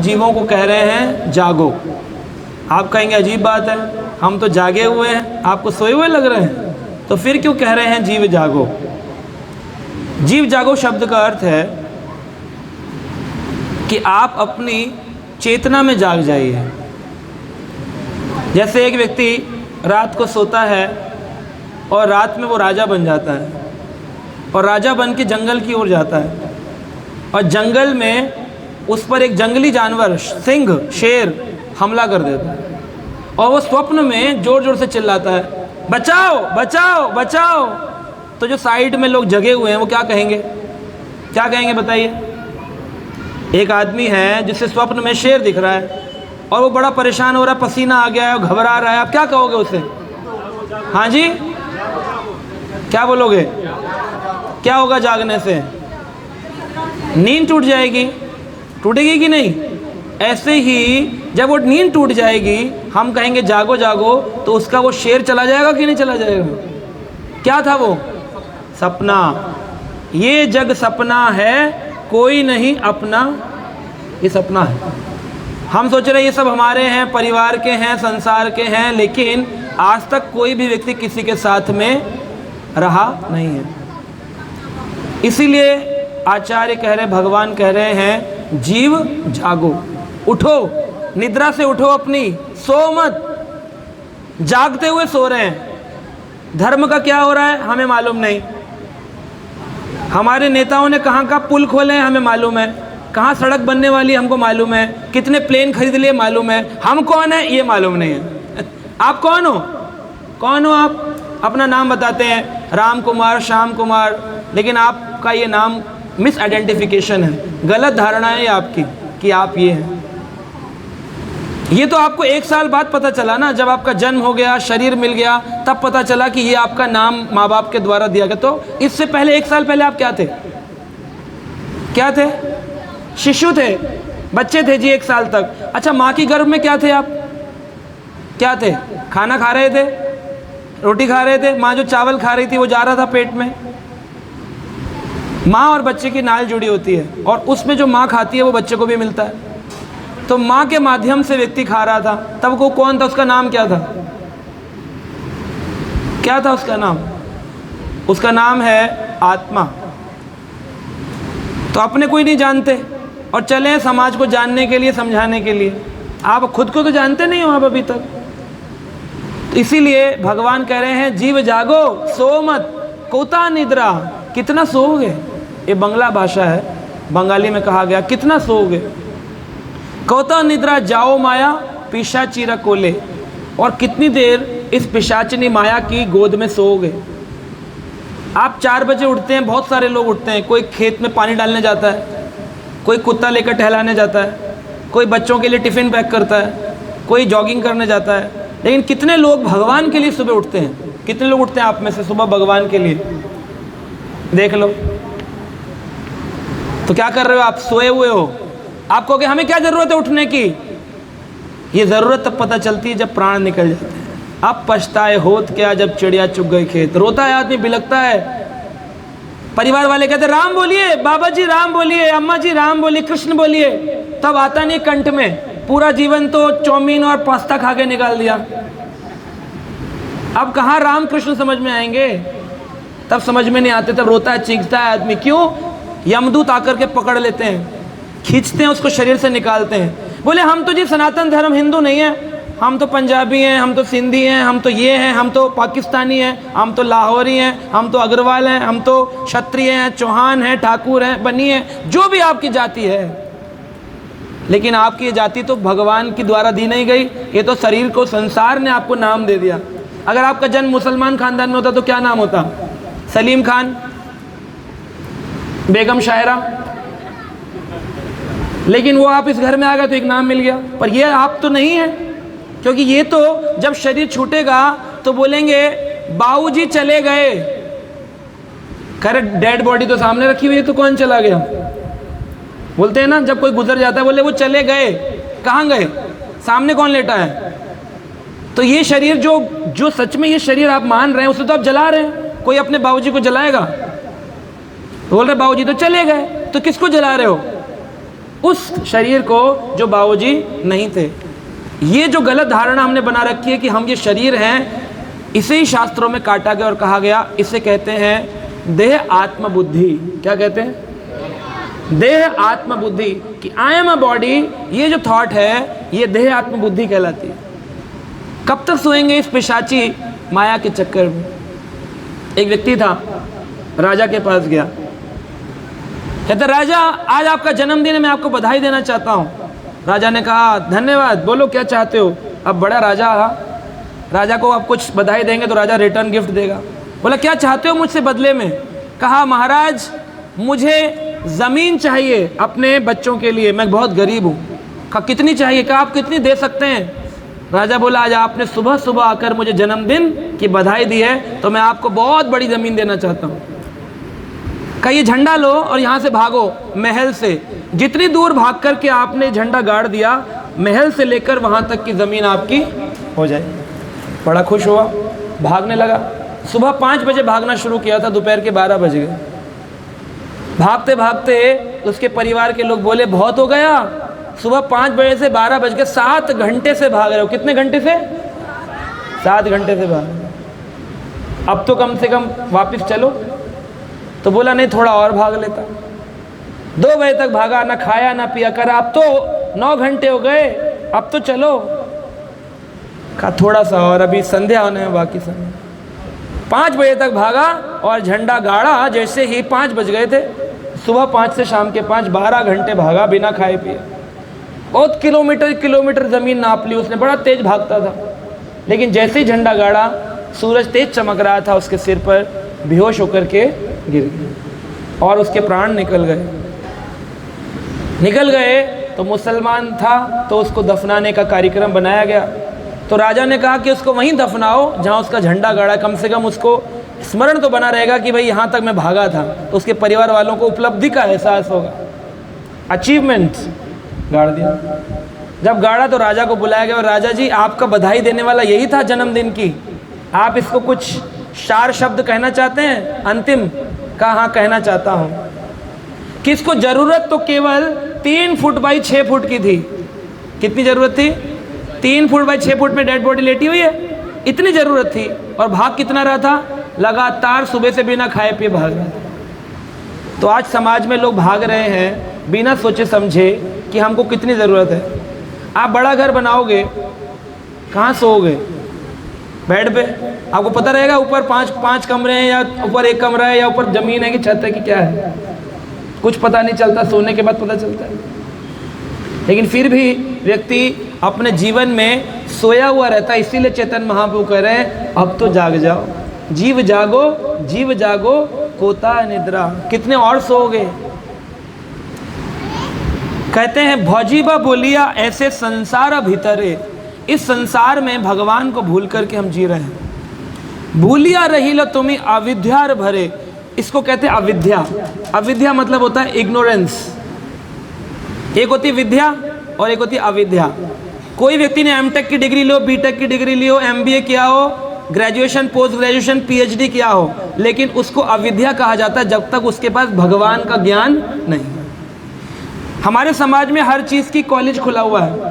जीवों को कह रहे हैं जागो। आप कहेंगे अजीब बात है, हम तो जागे हुए हैं, आपको सोए हुए लग रहे हैं, तो फिर क्यों कह रहे हैं जीव जागो? जीव जागो शब्द का अर्थ है कि आप अपनी चेतना में जाग जाइए। जैसे एक व्यक्ति रात को सोता है और रात में वो राजा बन जाता है और राजा बन के जंगल की ओर जाता है और जंगल में उस पर एक जंगली जानवर सिंह शेर हमला कर देता है और वो स्वप्न में ज़ोर ज़ोर से चिल्लाता है, बचाओ बचाओ बचाओ। तो जो साइड में लोग जगे हुए हैं वो क्या कहेंगे? क्या कहेंगे बताइए? एक आदमी है जिससे स्वप्न में शेर दिख रहा है और वो बड़ा परेशान हो रहा है, पसीना आ गया है, घबरा रहा है, आप क्या कहोगे उसे? हाँ जी, क्या बोलोगे? क्या होगा जागने से? नींद टूट जाएगी, टूटेगी कि नहीं? ऐसे ही जब वो नींद टूट जाएगी, हम कहेंगे जागो जागो, तो उसका वो शेर चला जाएगा कि नहीं चला जाएगा? क्या था वो? सपना। ये जग सपना है, कोई नहीं अपना, ये सपना है। हम सोच रहे हैं ये सब हमारे हैं, परिवार के हैं, संसार के हैं, लेकिन आज तक कोई भी व्यक्ति किसी के साथ में रहा नहीं है। इसीलिए आचार्य कह रहे, भगवान कह रहे हैं, जीव जागो, उठो, निद्रा से उठो अपनी, सो मत। जागते हुए सो रहे हैं। धर्म का क्या हो रहा है हमें मालूम नहीं। हमारे नेताओं ने कहाँ का पुल खोले हैं हमें मालूम है, कहाँ सड़क बनने वाली हमको मालूम है, कितने प्लेन खरीद लिए मालूम है, हम कौन है ये मालूम नहीं है। आप कौन हो? कौन हो आप? अपना नाम बताते हैं, राम कुमार, श्याम कुमार, लेकिन आपका ये नाम मिस आइडेंटिफिकेशन है, गलत धारणा है आपकी कि आप ये हैं। ये तो आपको 1 साल बाद पता चला ना, जब आपका जन्म हो गया, शरीर मिल गया, तब पता चला कि ये आपका नाम माँ बाप के द्वारा दिया गया। तो इससे पहले 1 साल पहले आप क्या थे? क्या थे? शिशु थे, बच्चे थे जी 1 साल तक। अच्छा, माँ की गर्भ में क्या थे आप? क्या थे? खाना खा रहे थे, रोटी खा रहे थे, माँ जो चावल खा रही थी वो जा रहा था पेट में। माँ और बच्चे की नाल जुड़ी होती है और उसमें जो माँ खाती है वो बच्चे को भी मिलता है। तो माँ के माध्यम से व्यक्ति खा रहा था, तब वो कौन था? उसका नाम क्या था? क्या था उसका नाम? उसका नाम है आत्मा। तो अपने कोई नहीं जानते और चले समाज को जानने के लिए, समझाने के लिए। आप खुद को तो जानते नहीं हो आप अभी तक। तो इसीलिए भगवान कह रहे हैं, जीव जागो, सो मत, कोता निद्रा। कितना सोओगे? ये बंगला भाषा है, बंगाली में कहा गया, कितना सोओगे? कोता निद्रा जाओ माया पिशाचिरा कोले। और कितनी देर इस पिशाचिनी माया की गोद में सोओगे? आप 4 बजे उठते हैं, बहुत सारे लोग उठते हैं, कोई खेत में पानी डालने जाता है, कोई कुत्ता लेकर टहलाने जाता है, कोई बच्चों के लिए टिफ़िन पैक करता है, कोई जॉगिंग करने जाता है, लेकिन कितने लोग भगवान के लिए सुबह उठते हैं? कितने लोग उठते हैं आप में से सुबह भगवान के लिए? देख लो। तो क्या कर रहे हो आप? सोए हुए हो। आप कहोगे हमें क्या ज़रूरत है उठने की? ये ज़रूरत तब पता चलती है जब प्राण निकल जाते हैं। अब पछताए होत क्या जब चिड़िया चुग गई खेत। रोता है आदमी, बिलखता है, परिवार वाले कहते राम बोलिए, बाबा जी राम बोलिए, अम्मा जी राम बोलिए, कृष्ण बोलिए, तब आता नहीं कंठ में। पूरा जीवन तो चौमीन और पास्ता खा के निकाल दिया। अब कहाँ राम कृष्ण समझ में आएंगे? तब समझ में नहीं आते, तब रोता है, चीखता है आदमी। क्यों? यमदूत आकर के पकड़ लेते हैं, खींचते हैं उसको, शरीर से निकालते हैं। बोले हम तो जी सनातन धर्म हिंदू नहीं है, हम तो पंजाबी हैं, हम तो सिंधी हैं, हम तो ये हैं, हम तो पाकिस्तानी हैं, हम तो लाहौरी हैं, हम तो अग्रवाल हैं, हम तो क्षत्रिय हैं, चौहान हैं, ठाकुर हैं, बनी हैं, जो भी आपकी जाति है। लेकिन आपकी ये जाति तो भगवान के द्वारा दी नहीं गई, ये तो शरीर को, संसार ने आपको नाम दे दिया। अगर आपका जन्म मुसलमान खानदान में होता तो क्या नाम होता? सलीम खान, बेगम शायरा। लेकिन वो आप इस घर में आ गए तो एक नाम मिल गया, पर ये आप तो नहीं है, क्योंकि ये तो जब शरीर छूटेगा तो बोलेंगे बाबूजी चले गए। खैर डेड बॉडी तो सामने रखी हुई है, तो कौन चला गया? बोलते हैं ना, जब कोई गुजर जाता है बोले वो चले गए। कहाँ गए? सामने कौन लेटा है? तो ये शरीर जो सच में ये शरीर आप मान रहे हैं, उसे तो आप जला रहे हैं। कोई अपने बाबूजी को जलाएगा? बोल रहे बाबूजी तो चले गए, तो किसको जला रहे हो? उस शरीर को जो बाबूजी नहीं थे। ये जो गलत धारणा हमने बना रखी है कि हम ये शरीर हैं, इसे ही शास्त्रों में काटा गया और कहा गया, इसे कहते हैं देह आत्म बुद्धि। क्या कहते हैं? देह आत्म बुद्धि, कि आई एम अ बॉडी, ये जो थॉट है ये देह आत्म बुद्धि कहलाती है। कब तक सोएंगे इस पिशाची माया के चक्कर में? एक व्यक्ति था, राजा के पास गया, कहते राजा आज आपका जन्मदिन है, मैं आपको बधाई देना चाहता हूँ। राजा ने कहा धन्यवाद, बोलो क्या चाहते हो। अब बड़ा राजा, राजा को आप कुछ बधाई देंगे तो राजा रिटर्न गिफ्ट देगा। बोला क्या चाहते हो मुझसे बदले में? कहा महाराज मुझे ज़मीन चाहिए अपने बच्चों के लिए, मैं बहुत गरीब हूँ। कहा कितनी चाहिए? कहा आप कितनी दे सकते हैं? राजा बोला आज आपने सुबह सुबह आकर मुझे जन्मदिन की बधाई दी है तो मैं आपको बहुत बड़ी ज़मीन देना चाहता हूँ। कहा ये झंडा लो और यहाँ से भागो महल से, जितनी दूर भाग कर के आपने झंडा गाड़ दिया, महल से लेकर वहाँ तक की ज़मीन आपकी हो जाए। बड़ा खुश हुआ, भागने लगा। सुबह 5 बजे भागना शुरू किया था, दोपहर के 12 बज गए। भागते भागते उसके परिवार के लोग बोले बहुत हो गया, सुबह 5 बजे से 12 बज के 7 घंटे से भाग रहे हो। कितने घंटे से? 7 घंटे से भाग रहे हो। अब तो कम से कम वापस चलो। तो बोला नहीं थोड़ा और भाग लेता। 2 बजे तक भागा, ना खाया ना पिया करा, अब तो 9 घंटे हो गए, अब तो चलो। कहा थोड़ा सा और, अभी संध्या होने में बाकी समय। 5 बजे तक भागा और झंडा गाड़ा। जैसे ही 5 बज गए थे, सुबह 5 से शाम के 5, 12 घंटे भागा बिना खाए पिए। बहुत किलोमीटर ज़मीन नाप ली उसने, बड़ा तेज भागता था। लेकिन जैसे ही झंडा गाड़ा, सूरज तेज चमक रहा था उसके सिर पर, बेहोश होकर के गिर गया और उसके प्राण निकल गए। तो मुसलमान था तो उसको दफनाने का कार्यक्रम बनाया गया। तो राजा ने कहा कि उसको वहीं दफनाओ जहाँ उसका झंडा गाड़ा, कम से कम उसको स्मरण तो बना रहेगा कि भाई यहाँ तक मैं भागा था। तो उसके परिवार वालों को उपलब्धि का एहसास होगा, अचीवमेंट। गाड़ दिया। जब गाड़ा तो राजा को बुलाया गया और राजा जी आपका बधाई देने वाला यही था जन्मदिन की, आप इसको कुछ 4 शब्द कहना चाहते हैं अंतिम? कहा हाँ कहना चाहता हूँ। किसको ज़रूरत तो केवल 3 फुट बाई 6 फुट की थी। कितनी ज़रूरत थी? 3 फुट बाई 6 फुट में डेड बॉडी लेटी हुई है, इतनी ज़रूरत थी। और भाग कितना रहा था? लगातार सुबह से बिना खाए पिए भाग रहा था। तो आज समाज में लोग भाग रहे हैं बिना सोचे समझे कि हमको कितनी ज़रूरत है। आप बड़ा घर बनाओगे, कहाँ सोओगे? बेड पे। आपको पता रहेगा ऊपर 5 कमरे हैं या ऊपर 1 कमरा है या ऊपर ज़मीन है कि छत है कि क्या है? कुछ पता नहीं चलता, सोने के बाद पता चलता है। लेकिन फिर भी व्यक्ति अपने जीवन में सोया हुआ रहता है। इसीलिए चेतन महाप्रभु कह रहे हैं अब तो जाग जाओ, जीव जागो कोता निद्रा। कितने और सोओगे? कहते हैं भौजीबा बोलिया ऐसे संसार भीतरे, इस संसार में भगवान को भूल करके हम जी रहे हैं। भूलिया रही लो तुम्हें अविद्यार भरे, इसको कहते हैं अविद्या। अविद्या मतलब होता है इग्नोरेंस। एक होती है विद्या और एक होती है अविद्या। कोई व्यक्ति ने एमटेक की डिग्री लो, बीटेक की डिग्री ली हो, एमबीए किया हो, ग्रेजुएशन, पोस्ट ग्रेजुएशन, पीएचडी किया हो, लेकिन उसको अविद्या कहा जाता है जब तक उसके पास भगवान का ज्ञान नहीं है। हमारे समाज में हर चीज़ की कॉलेज खुला हुआ है।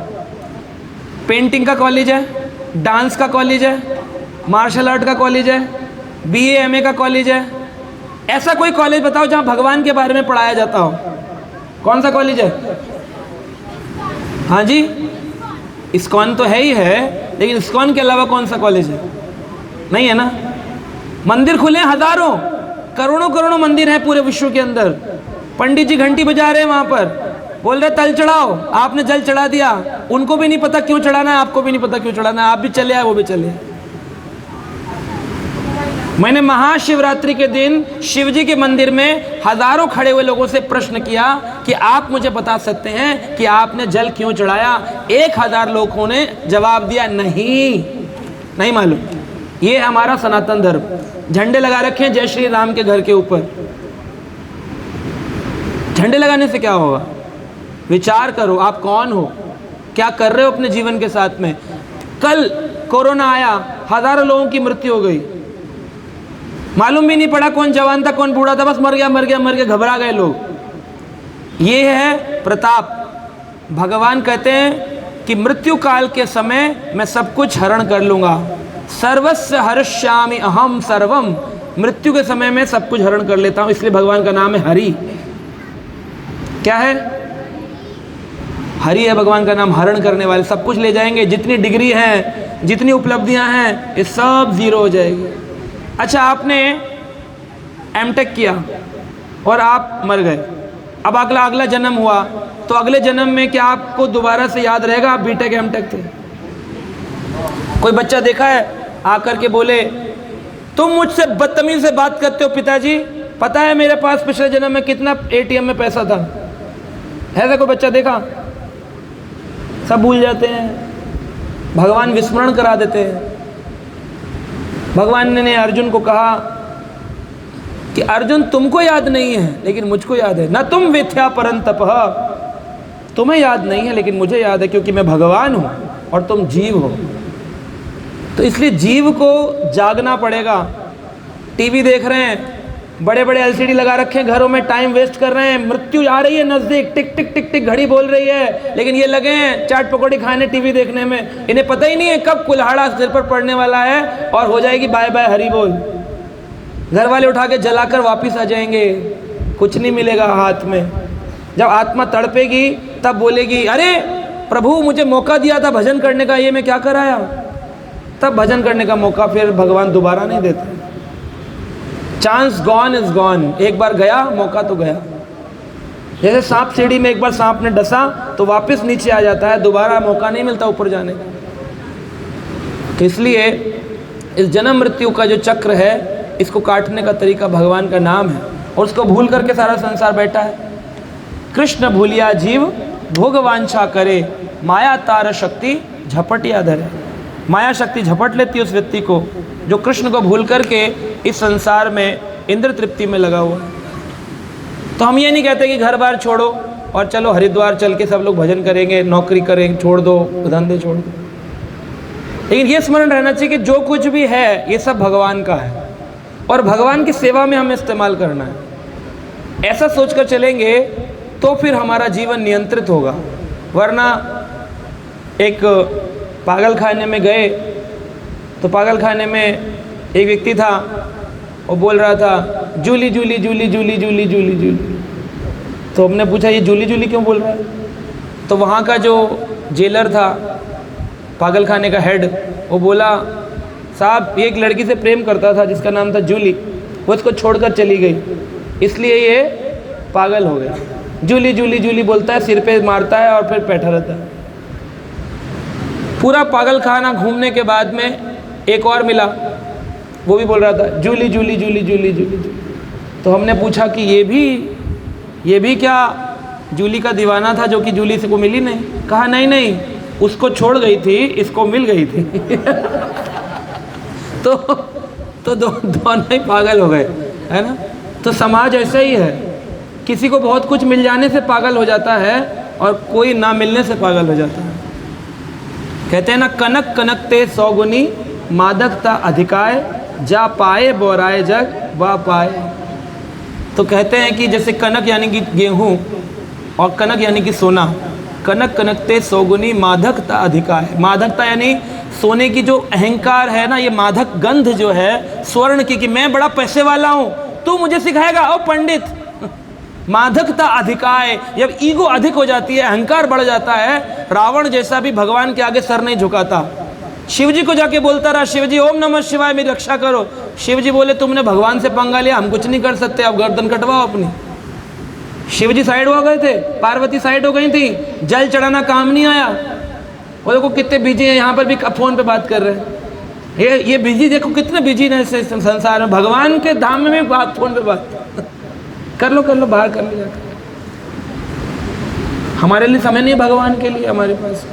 पेंटिंग का कॉलेज है, डांस का कॉलेज है, मार्शल आर्ट का कॉलेज है, बीए एमए का कॉलेज है। ऐसा कोई कॉलेज बताओ जहाँ भगवान के बारे में पढ़ाया जाता हो। कौन सा कॉलेज है? हाँ जी, इस्कॉन तो है ही है, लेकिन इस्कॉन के अलावा कौन सा कॉलेज है? नहीं है ना। मंदिर खुले हज़ारों, करोड़ों मंदिर हैं पूरे विश्व के अंदर। पंडित जी घंटी बजा रहे हैं वहाँ पर, बोल रहे तल चढ़ाओ, आपने जल चढ़ा दिया, उनको भी नहीं पता क्यों चढ़ाना है, आपको भी नहीं पता क्यों चढ़ाना है, आप भी चले आए वो भी चले आए। मैंने महाशिवरात्रि के दिन शिवजी के मंदिर में हजारों खड़े हुए लोगों से प्रश्न किया कि आप मुझे बता सकते हैं कि आपने जल क्यों चढ़ाया? 1000 लोगों ने जवाब दिया नहीं मालूम। ये हमारा सनातन धर्म। झंडे लगा रखे हैं जय श्री राम के घर के ऊपर। झंडे लगाने से क्या होगा? विचार करो, आप कौन हो, क्या कर रहे हो अपने जीवन के साथ में। कल कोरोना आया, हजारों लोगों की मृत्यु हो गई, मालूम भी नहीं पड़ा कौन जवान था कौन बूढ़ा था, बस मर गया घबरा गए लोग। ये है प्रताप। भगवान कहते हैं कि मृत्यु काल के समय मैं सब कुछ हरण कर लूँगा। सर्वस्य हरिष्यामि अहम सर्वम, मृत्यु के समय में सब कुछ हरण कर लेता हूँ, इसलिए भगवान का नाम है हरि। क्या है? हरि है भगवान का नाम, हरण करने वाले, सब कुछ ले जाएंगे। जितनी डिग्री हैं, जितनी उपलब्धियां हैं, ये सब जीरो हो जाएगी। अच्छा, आपने एमटेक किया और आप मर गए, अब अगला जन्म हुआ, तो अगले जन्म में क्या आपको दोबारा से याद रहेगा आप बीटेक एमटेक थे? कोई बच्चा देखा है आकर के बोले तुम मुझसे बदतमीज से बात करते हो पिताजी, पता है मेरे पास पिछले जन्म में कितना एटीएम में पैसा था? है ऐसा कोई बच्चा देखा? सब भूल जाते हैं, भगवान विस्मरण करा देते हैं। भगवान ने अर्जुन को कहा कि अर्जुन तुमको याद नहीं है लेकिन मुझको याद है, न तुम वेत्या परंतपः, तुम्हें याद नहीं है लेकिन मुझे याद है, क्योंकि मैं भगवान हूँ और तुम जीव हो। तो इसलिए जीव को जागना पड़ेगा। टीवी देख रहे हैं, बड़े बड़े एलसीडी लगा रखे हैं घरों में, टाइम वेस्ट कर रहे हैं, मृत्यु आ रही है नज़दीक, टिक टिक टिक टिक घड़ी बोल रही है, लेकिन ये लगे हैं चाट पकौड़ी खाने, टीवी देखने में। इन्हें पता ही नहीं है कब कुल्हाड़ा सिर पर पड़ने वाला है और हो जाएगी बाय बाय हरि बोल। घर वाले उठा के जलाकर वापिस आ जाएंगे, कुछ नहीं मिलेगा हाथ में। जब आत्मा तड़पेगी तब बोलेगी अरे प्रभु मुझे मौका दिया था भजन करने का, ये मैं क्या कराया? तब भजन करने का मौका फिर भगवान दोबारा नहीं देते। चांस गॉन इज गॉन, एक बार गया मौका तो गया। जैसे सांप सीढ़ी में एक बार सांप ने डसा तो वापस नीचे आ जाता है, दोबारा मौका नहीं मिलता ऊपर जाने का। तो इसलिए इस जन्म मृत्यु का जो चक्र है, इसको काटने का तरीका भगवान का नाम है, और उसको भूल करके सारा संसार बैठा है। कृष्ण भूलिया जीव भोगवांछा करे, माया तार शक्ति झपटिया धरे। माया शक्ति झपट लेती है उस व्यक्ति को जो कृष्ण को भूल करके इस संसार में इंद्र तृप्ति में लगा हुआ है। तो हम ये नहीं कहते कि घर बार छोड़ो और चलो हरिद्वार चल के सब लोग भजन करेंगे, नौकरी करेंगे, छोड़ दो, धंधे छोड़ दो। लेकिन ये स्मरण रहना चाहिए कि जो कुछ भी है ये सब भगवान का है और भगवान की सेवा में हमें इस्तेमाल करना है। ऐसा सोचकर चलेंगे तो फिर हमारा जीवन नियंत्रित होगा। वरना एक पागल खाने में गए तो पागल खाने में एक व्यक्ति था, वो बोल रहा था जूली जूली जूली जूली जूली जूली जूली। तो हमने पूछा ये जूली जूली क्यों बोल रहा है? तो वहाँ का जो जेलर था, पागल खाने का हेड, वो बोला साहब ये एक लड़की से प्रेम करता था जिसका नाम था जूली, वो इसको छोड़कर चली गई, इसलिए ये पागल हो गया। जूली जूली जूली बोलता है, सिर पे मारता है और फिर बैठा रहता है। पूरा पागल खाना घूमने के बाद में एक और मिला, वो भी बोल रहा था जूली जूली जूली जूली जूली जूली। तो हमने पूछा कि ये भी क्या जूली का दीवाना था जो कि जूली से को मिली नहीं? कहा नहीं नहीं, उसको छोड़ गई थी, इसको मिल गई थी। तो दोनों ही पागल हो गए, है ना। तो समाज ऐसा ही है, किसी को बहुत कुछ मिल जाने से पागल हो जाता है और कोई ना मिलने से पागल हो जाता है। कहते हैं ना, कनक कनक ते सौगुनी मादकता अधिकाय, जा पाए बोराए जग वा पाए। तो कहते हैं कि जैसे कनक यानी कि गेहूँ और कनक यानी कि सोना, कनक कनक ते सौगुनी मादकता अधिकाय। मादकता यानी सोने की जो अहंकार है ना, ये मादक गंध जो है स्वर्ण की, कि मैं बड़ा पैसे वाला हूँ, तू मुझे सिखाएगा? ओ पंडित, मादकता अधिकाय। जब ईगो अधिक हो जाती है, अहंकार बढ़ जाता है, रावण जैसा भी भगवान के आगे सर नहीं झुकाता। शिव जी को जाके बोलता रहा, शिव जी ओम नमः शिवाय मेरी रक्षा करो। शिव जी बोले तुमने भगवान से पंगा लिया, हम कुछ नहीं कर सकते, आप गर्दन कटवाओ अपनी। शिव जी साइड हो गए थे, पार्वती साइड हो गई थी, जल चढ़ाना काम नहीं आया। वो देखो कितने बिजी हैं, यहाँ पर भी फोन पे बात कर रहे हैं। ये बिजी, देखो कितने बिजी है संसार में। भगवान के धाम में बात, फोन पे बात कर लो बाहर कर लो जाकर। हमारे लिए समय नहीं भगवान के लिए हमारे पास।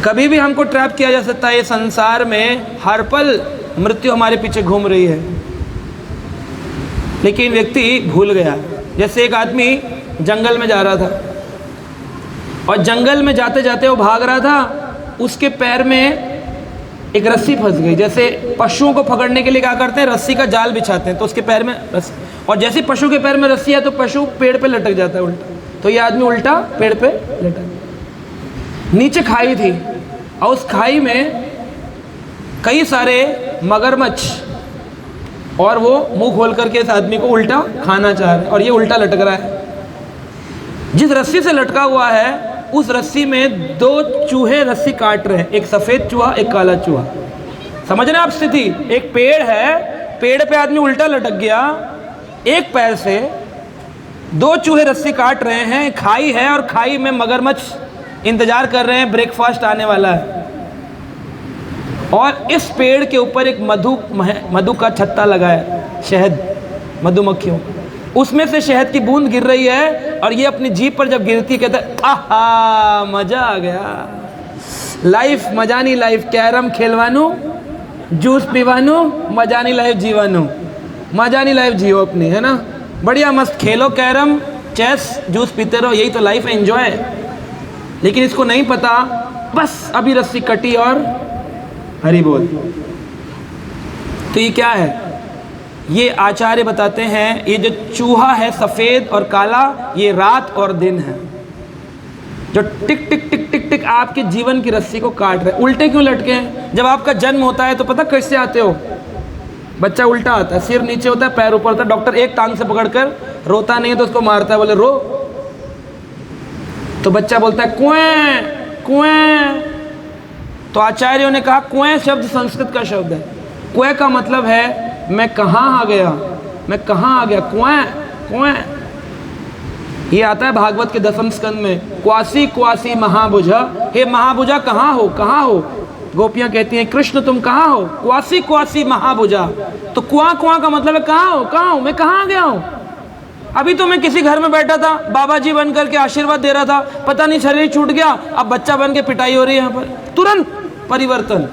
कभी भी हमको ट्रैप किया जा सकता है। ये संसार में हर पल मृत्यु हमारे पीछे घूम रही है, लेकिन व्यक्ति भूल गया। जैसे एक आदमी जंगल में जा रहा था और जंगल में जाते जाते वो भाग रहा था, उसके पैर में एक रस्सी फंस गई। जैसे पशुओं को पकड़ने के लिए क्या करते हैं, रस्सी का जाल बिछाते हैं, तो उसके पैर में रस्सी, और जैसे पशु के पैर में रस्सी है तो पशु पेड़ पे लटक जाता है उल्टा। तो ये आदमी उल्टा पेड़ पे लेटा। नीचे खाई थी और उस खाई में कई सारे मगरमच्छ, और वो मुंह खोल करके इस आदमी को उल्टा खाना चाह रहे हैं और ये उल्टा लटक रहा है। जिस रस्सी से लटका हुआ है उस रस्सी में 2 चूहे रस्सी काट रहे हैं, एक सफ़ेद चूहा एक काला चूहा। समझ रहे हैं आप स्थिति? एक पेड़ है, पेड़ पे आदमी उल्टा लटक गया, एक पैर से 2 चूहे रस्सी काट रहे हैं, खाई है और खाई में मगरमच्छ इंतजार कर रहे हैं, ब्रेकफास्ट आने वाला है। और इस पेड़ के ऊपर एक मधु का छत्ता लगा है, शहद, मधुमक्खियों, उसमें से शहद की बूंद गिर रही है और ये अपनी जीभ पर जब गिरती कहता है आहा मजा आ गया, लाइफ मजानी लाइफ, कैरम खेलवानू, जूस पीवानू, मजानी लाइफ जीवानू, मजानी लाइफ जियो अपनी, है ना, बढ़िया मस्त खेलो कैरम चेस जूस पीते रहो, यही तो लाइफ है, एंजॉय। लेकिन इसको नहीं पता, बस अभी रस्सी कटी और हरी बोल। तो ये क्या है? ये आचार्य बताते हैं ये जो चूहा है सफ़ेद और काला, ये रात और दिन है जो टिक टिक टिक टिक टिक आपके जीवन की रस्सी को काट रहे। उल्टे क्यों लटके हैं? जब आपका जन्म होता है तो पता कैसे आते हो? बच्चा उल्टा आता है, सिर नीचे होता है, पैर ऊपर होता है, डॉक्टर एक टांग से पकड़कर, रोता नहीं है तो उसको मारता है, बोले रो, तो बच्चा बोलता है कुएं कुएं। तो आचार्यों ने कहा कुएं शब्द संस्कृत का शब्द है। कुएं का मतलब है मैं कहाँ आ गया, मैं कहाँ आ गया, कुएं कुएं। ये आता है भागवत के 10वें स्कंद में, क्वासी क्वासी महाभुजा, हे महाभुजा कहाँ हो, कहाँ हो। गोपियाँ कहती हैं कृष्ण तुम कहाँ हो, क्वासी क्वासी महाभुजा। तो कुआं कुआं का मतलब है कहाँ हो, कहाँ हो, मैं कहाँ आ गया हूँ। अभी तो मैं किसी घर में बैठा था, बाबा जी बन करके आशीर्वाद दे रहा था, पता नहीं शरीर छूट गया, अब बच्चा बन के पिटाई हो रही है यहाँ पर। तुरंत परिवर्तन।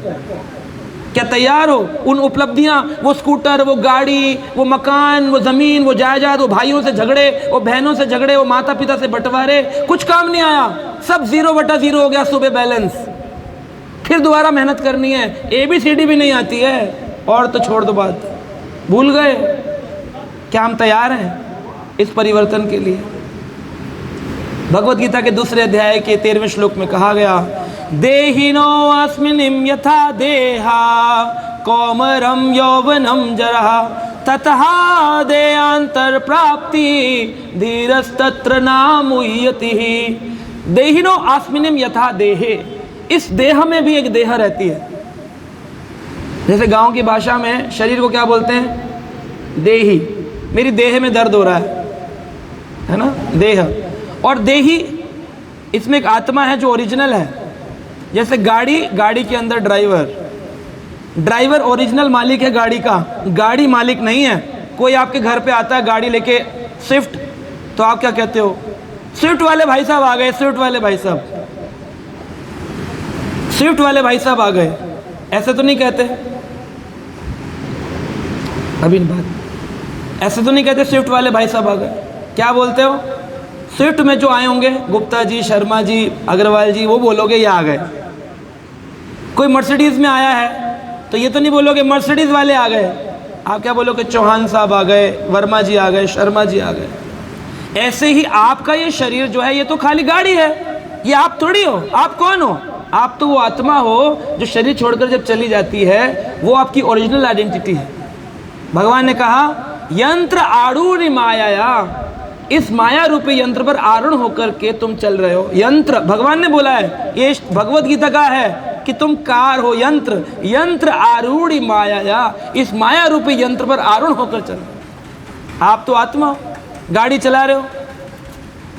क्या तैयार हो? उन उपलब्धियां, वो स्कूटर, वो गाड़ी, वो मकान, वो ज़मीन, वो जायदाद, वो भाइयों से झगड़े, वो बहनों से झगड़े, वो माता पिता से बंटवारे, कुछ काम नहीं आया, सब 0/0 हो गया सुबह बैलेंस। फिर दोबारा मेहनत करनी है, ABCD भी नहीं आती है, और तो छोड़ दो बात, भूल गए। क्या हम तैयार हैं इस परिवर्तन के लिए? भगवत गीता के 2 अध्याय के 13वें श्लोक में कहा गया, देहिनो अस्मिन् यथा देहा कौमरम यौवनम जरा ततः देयांतर प्राप्ति धीरस्तत्र नामुह्यति। देहिनो अस्मिन् यथा देहे, इस देह में भी एक देह रहती है। जैसे गांव की भाषा में शरीर को क्या बोलते हैं? देही। मेरी देह में दर्द हो रहा है ना, देह। और देही, इसमें एक आत्मा है जो ओरिजिनल है। जैसे गाड़ी के अंदर ड्राइवर ओरिजिनल मालिक है गाड़ी का, गाड़ी मालिक नहीं है। कोई आपके घर पे आता है गाड़ी लेके, स्विफ्ट, तो आप क्या कहते हो? स्विफ्ट वाले भाई साहब आ गए, स्विफ्ट वाले भाई साहब, स्विफ्ट वाले भाई साहब आ गए, ऐसे तो नहीं कहते। अभी बात ऐसे तो नहीं कहते स्विफ्ट वाले भाई साहब आ गए। क्या बोलते हो? स्विफ्ट में जो आए होंगे गुप्ता जी, शर्मा जी, अग्रवाल जी, वो बोलोगे ये आ गए। कोई मर्सिडीज़ में आया है तो ये तो नहीं बोलोगे मर्सिडीज़ वाले आ गए, आप क्या बोलोगे? चौहान साहब आ गए, वर्मा जी आ गए, शर्मा जी आ गए। ऐसे ही आपका ये शरीर जो है ये तो खाली गाड़ी है, ये आप थोड़ी हो। आप कौन हो? आप तो वो आत्मा हो जो शरीर छोड़कर जब चली जाती है, वो आपकी ओरिजिनल आइडेंटिटी है। भगवान ने कहा यंत्र आरूढ़ माया, इस माया रूपी यंत्र पर आरूढ़ होकर के तुम चल रहे हो। यंत्र भगवान ने बोला है, ये भगवत गीता का है कि तुम कार हो, यंत्र आरूढ़ माया, इस माया रूपी यंत्र पर आरूढ़ होकर चल। आप तो आत्मा हो, गाड़ी चला रहे हो,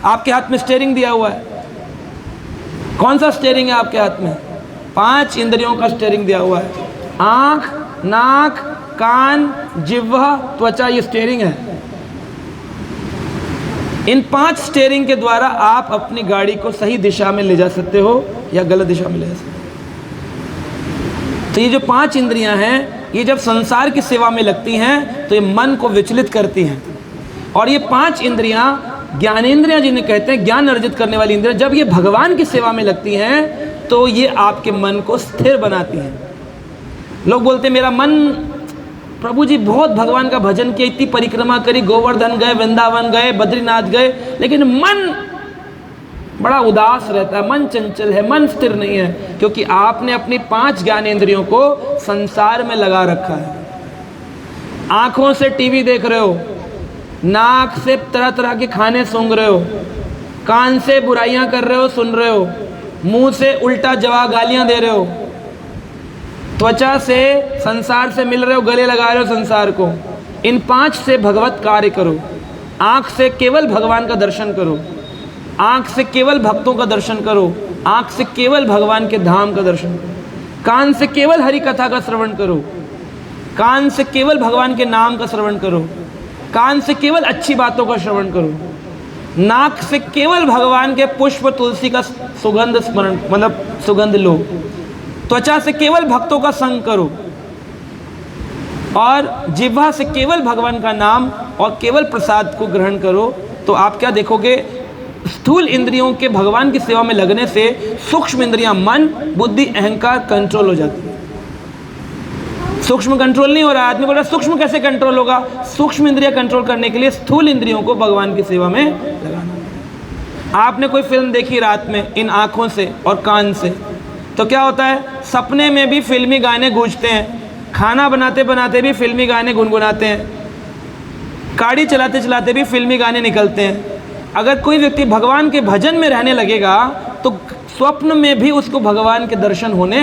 आपके हाथ में स्टीयरिंग दिया हुआ है। कौन सा स्टीयरिंग है आपके हाथ में? 5 इंद्रियों का स्टीयरिंग दिया हुआ है। आँख, नाक, कान, जिह्वा, त्वचा, ये स्टीयरिंग है। इन 5 स्टीयरिंग के द्वारा आप अपनी गाड़ी को सही दिशा में ले जा सकते हो या गलत दिशा में ले जा सकते हो। तो ये जो 5 इंद्रियां हैं, ये जब संसार की सेवा में लगती हैं तो ये मन को विचलित करती हैं। और ये 5 इंद्रियां ज्ञानेंद्रियां जिन्हें कहते हैं, ज्ञान अर्जित करने वाली इंद्रियां, जब ये भगवान की सेवा में लगती हैं तो ये आपके मन को स्थिर बनाती हैं। लोग बोलते हैं मेरा मन, प्रभु जी बहुत भगवान का भजन किया, इतनी परिक्रमा करी, गोवर्धन गए, वृंदावन गए, बद्रीनाथ गए, लेकिन मन बड़ा उदास रहता है, मन चंचल है, मन स्थिर नहीं है, क्योंकि आपने अपनी 5 ज्ञानेंद्रियों को संसार में लगा रखा है। आँखों से टीवी देख रहे हो, नाक से तरह तरह के खाने सूंघ रहे हो, कान से बुराइयां कर रहे हो, सुन रहे हो, मुंह से उल्टा जवाब गालियां दे रहे हो, त्वचा से संसार से मिल रहे हो, गले लगा रहे हो संसार को। इन 5 से भगवत कार्य करो। आँख से केवल भगवान का दर्शन करो, आँख से केवल भक्तों का दर्शन करो, आँख से केवल भगवान के धाम का दर्शन करो, कान से केवल हरि कथा का श्रवण करो, कान से केवल भगवान के नाम का श्रवण करो, कान से केवल अच्छी बातों का श्रवण करो, नाक से केवल भगवान के पुष्प तुलसी का सुगंध स्मरण मतलब सुगंध लो, त्वचा से केवल भक्तों का संग करो, और जिह्वा से केवल भगवान का नाम और केवल प्रसाद को ग्रहण करो। तो आप क्या देखोगे, स्थूल इंद्रियों के भगवान की सेवा में लगने से सूक्ष्म इंद्रियां मन, बुद्धि, अहंकार कंट्रोल हो जाती है। सूक्ष्म कंट्रोल नहीं हो रहा, आदमी बोल रहा सूक्ष्म कैसे कंट्रोल होगा? सूक्ष्म इंद्रियां कंट्रोल करने के लिए स्थूल इंद्रियों को भगवान की सेवा में लगाना। आपने कोई फिल्म देखी रात में इन आँखों से और कान से, तो क्या होता है, सपने में भी फिल्मी गाने गूंजते हैं, खाना बनाते बनाते भी फिल्मी गाने गुनगुनाते हैं, गाड़ी चलाते चलाते भी फिल्मी गाने निकलते हैं। अगर कोई व्यक्ति भगवान के भजन में रहने लगेगा तो स्वप्न में भी उसको भगवान के दर्शन होने।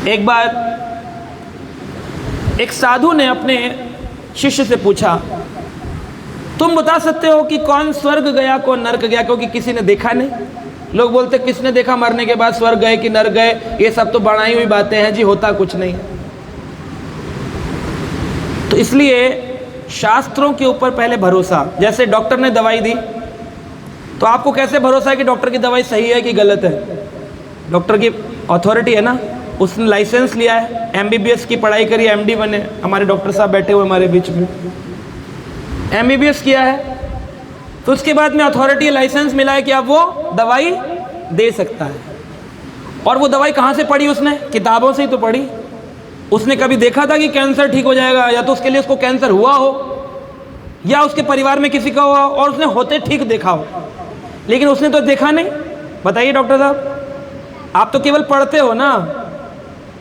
एक बार एक साधु ने अपने शिष्य से पूछा, तुम बता सकते हो कि कौन स्वर्ग गया कौन नरक गया? क्योंकि किसी ने देखा नहीं। लोग बोलते किसने देखा मरने के बाद स्वर्ग गए कि नरक गए, ये सब तो बनाई हुई बातें हैं जी, होता कुछ नहीं। तो इसलिए शास्त्रों के ऊपर पहले भरोसा। जैसे डॉक्टर ने दवाई दी तो आपको कैसे भरोसा है कि डॉक्टर की दवाई सही है कि गलत है? डॉक्टर की अथॉरिटी है ना, उसने लाइसेंस लिया है, MBBS की पढ़ाई करी, MD बने। हमारे डॉक्टर साहब बैठे हुए हमारे बीच में, MBBS किया है, तो उसके बाद में अथॉरिटी लाइसेंस मिला है कि अब वो दवाई दे सकता है। और वो दवाई कहाँ से पढ़ी उसने? किताबों से ही तो पढ़ी। उसने कभी देखा था कि कैंसर ठीक हो जाएगा, या तो उसके लिए उसको कैंसर हुआ हो या उसके परिवार में किसी का हुआ हो और उसने होते ठीक देखा हो, लेकिन उसने तो देखा नहीं। बताइए डॉक्टर साहब, आप तो केवल पढ़ते हो ना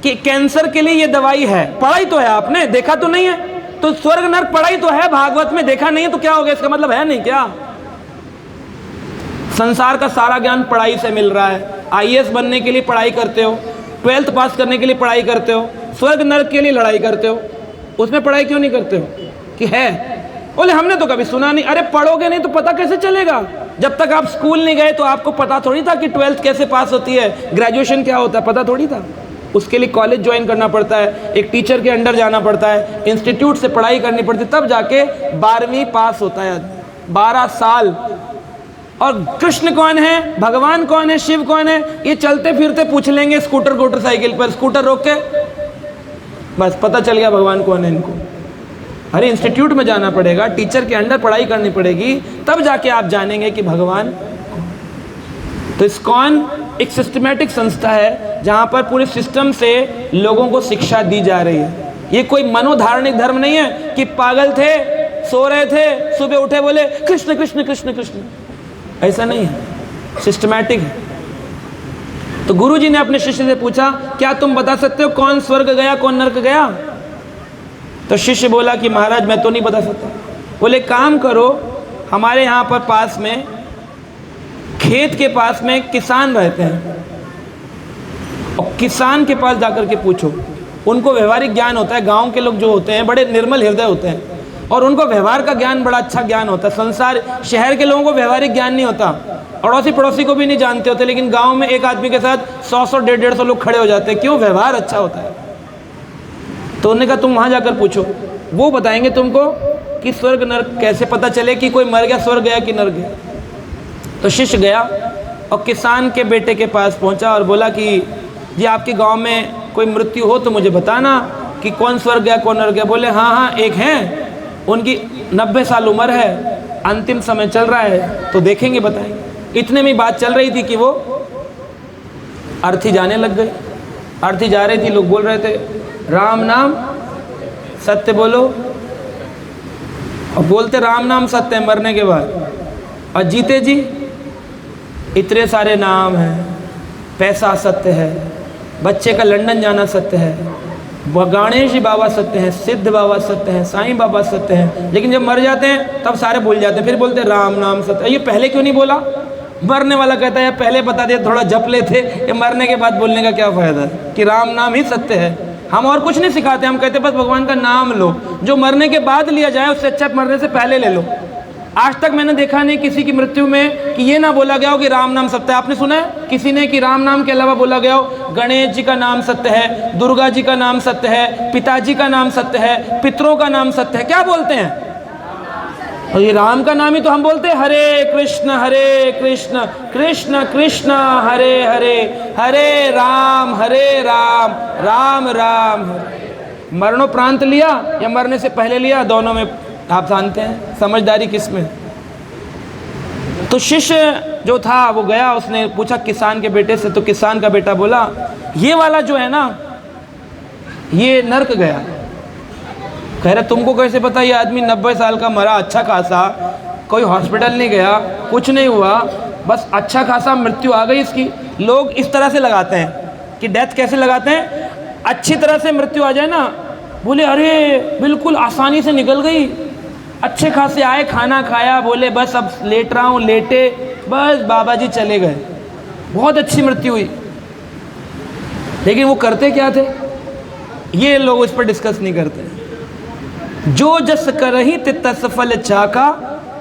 कि कैंसर के लिए ये दवाई है, पढ़ाई तो है, आपने देखा तो नहीं है। तो स्वर्ग नरक पढ़ाई तो है, भागवत में देखा नहीं है, तो क्या हो गया? इसका मतलब है नहीं क्या? संसार का सारा ज्ञान पढ़ाई से मिल रहा है। IAS बनने के लिए पढ़ाई करते हो, 12th पास करने के लिए पढ़ाई करते हो, स्वर्ग नरक के लिए लड़ाई करते हो, उसमें पढ़ाई क्यों नहीं करते हो? कि है, बोले हमने तो कभी सुना नहीं। अरे पढ़ोगे नहीं तो पता कैसे चलेगा? जब तक आप स्कूल नहीं गए तो आपको पता थोड़ी था कि 12th कैसे पास होती है, ग्रेजुएशन क्या होता है, पता थोड़ी था। उसके लिए कॉलेज ज्वाइन करना पड़ता है, एक टीचर के अंडर जाना पड़ता है, इंस्टीट्यूट से पढ़ाई करनी पड़ती है, तब जाके 12वीं पास होता है। 12 साल। और कृष्ण कौन है, भगवान कौन है, शिव कौन है, ये चलते फिरते पूछ लेंगे स्कूटर मोटरसाइकिल पर, स्कूटर रोक के बस पता चल गया भगवान कौन है इनको। अरे इंस्टीट्यूट में जाना पड़ेगा, टीचर के अंडर पढ़ाई करनी पड़ेगी, तब जाके आप जानेंगे कि भगवान। तो इस्कॉन एक सिस्टमैटिक संस्था है जहाँ पर पूरे सिस्टम से लोगों को शिक्षा दी जा रही है। ये कोई मनोधार्मिक धर्म नहीं है कि पागल थे, सो रहे थे, सुबह उठे बोले कृष्ण कृष्ण कृष्ण कृष्ण, ऐसा नहीं है, सिस्टमैटिक है। तो गुरुजी ने अपने शिष्य से पूछा, क्या तुम बता सकते हो कौन स्वर्ग गया कौन नरक गया? तो शिष्य बोला कि महाराज मैं तो नहीं बता सकता। बोले काम करो, हमारे यहाँ पर पास में खेत के पास में किसान रहते हैं, और किसान के पास जाकर के पूछो, उनको व्यवहारिक ज्ञान होता है। गांव के लोग जो होते हैं बड़े निर्मल हृदय होते हैं और उनको व्यवहार का ज्ञान बड़ा अच्छा ज्ञान होता है। संसार शहर के लोगों को व्यवहारिक ज्ञान नहीं होता, अड़ोसी पड़ोसी को भी नहीं जानते होते, लेकिन गांव में एक आदमी के साथ 100-100, 150-150 लोग खड़े हो जाते हैं। क्यों? व्यवहार अच्छा होता है। तो उन्होंने कहा तुम वहाँ जाकर पूछो, वो बताएंगे तुमको कि स्वर्ग नरक कैसे पता चले कि कोई मर गया स्वर्ग गया कि नरक गया। तो शिष्य गया और किसान के बेटे के पास पहुंचा और बोला कि जी आपके गांव में कोई मृत्यु हो तो मुझे बताना कि कौन स्वर्ग गया कौन नरक गया। बोले हाँ हाँ एक हैं, उनकी 90 साल उम्र है, अंतिम समय चल रहा है, तो देखेंगे बताएंगे। इतने में बात चल रही थी कि वो अर्थी जाने लग गई। अर्थी जा रही थी, लोग बोल रहे थे राम नाम सत्य बोलो, और बोलते राम नाम सत्य है मरने के बाद। और जीते जी इतने सारे नाम हैं, पैसा सत्य है, बच्चे का लंदन जाना सत्य है, गणेश जी बाबा सत्य हैं, सिद्ध बाबा सत्य हैं, साईं बाबा सत्य हैं, लेकिन जब मर जाते हैं तब सारे भूल जाते हैं, फिर बोलते हैं राम नाम सत्य। ये पहले क्यों नहीं बोला? मरने वाला कहता है पहले बता दिया, थोड़ा जप लेते, ये मरने के बाद बोलने का क्या फ़ायदा है कि राम नाम ही सत्य है। हम और कुछ नहीं सिखाते, हम कहते बस भगवान का नाम लो, जो मरने के बाद लिया जाए उससे अच्छा मरने से पहले ले लो। आज तक मैंने देखा नहीं किसी की मृत्यु में कि ये ना बोला गया हो कि राम नाम सत्य है। आपने सुना है किसी ने कि राम नाम के अलावा बोला गया हो गणेश जी का नाम सत्य है, दुर्गा जी का नाम सत्य है, पिताजी का नाम सत्य है, पितरों का नाम सत्य है? क्या बोलते हैं? और ये राम का नाम ही तो हम बोलते हैं हरे कृष्ण कृष्ण कृष्ण हरे हरे, हरे राम राम राम हरे। मरणोपरांत लिया या मरने से पहले लिया, दोनों में आप जानते हैं समझदारी किस में। तो शिष्य जो था वो गया, उसने पूछा किसान के बेटे से, तो किसान का बेटा बोला ये वाला जो है ना ये नर्क गया। कह रहे तुमको कैसे पता? ये आदमी 90 साल का मरा, अच्छा खासा, कोई हॉस्पिटल नहीं गया, कुछ नहीं हुआ, बस अच्छा खासा मृत्यु आ गई इसकी। लोग इस तरह से लगाते हैं कि डेथ कैसे लगाते हैं, अच्छी तरह से मृत्यु आ जाए ना, बोले अरे बिल्कुल आसानी से निकल गई, अच्छे खासे आए, खाना खाया, बोले बस अब लेट रहा हूँ, लेटे, बस बाबा जी चले गए, बहुत अच्छी मृत्यु हुई। लेकिन वो करते क्या थे, ये लोग इस पर डिस्कस नहीं करते। जो जस करही तितस फल चाका,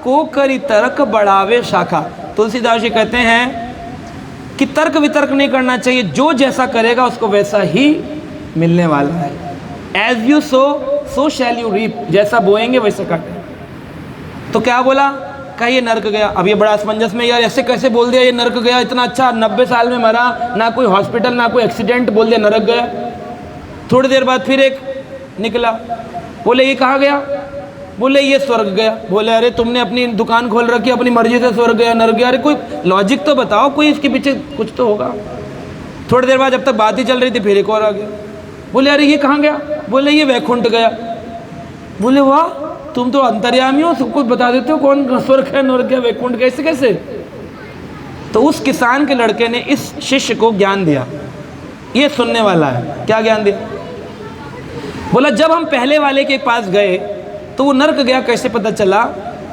को करी तर्क बढ़ावे शाखा। तुलसीदास जी कहते हैं कि तर्क वितर्क नहीं करना चाहिए, जो जैसा करेगा उसको वैसा ही मिलने वाला है। As you sow shall you reap, जैसा बोएंगे वैसा काटेंगे। तो क्या बोला? कहा ये नर्क गया। अब ये बड़ा असमंजस में, यार ऐसे कैसे बोल दिया ये नर्क गया, इतना अच्छा 90 साल में मरा, ना कोई हॉस्पिटल ना कोई एक्सीडेंट, बोल दिया नरक गया। थोड़ी देर बाद फिर एक निकला, बोले ये कहाँ गया? बोले ये स्वर्ग गया। बोले अरे तुमने अपनी दुकान खोल रखी, अपनी मर्जी से स्वर्ग गया नरक गया, अरे कोई लॉजिक तो बताओ, कोई इसके पीछे कुछ तो होगा। थोड़ी देर बाद जब तक बात ही चल रही थी फिर एक और आ गया, बोले अरे ये कहाँ गया? बोले ये वैकुंठ गया। बोले वाह, तुम तो अंतर्यामी हो, सब कुछ बता देते हो, कौन स्वर्ग है नरक गया वैकुंठ गया, ऐसे कैसे? तो उस किसान के लड़के ने इस शिष्य को ज्ञान दिया, ये सुनने वाला है। क्या ज्ञान दिया? बोला जब हम पहले वाले के पास गए तो वो नर्क गया कैसे पता चला?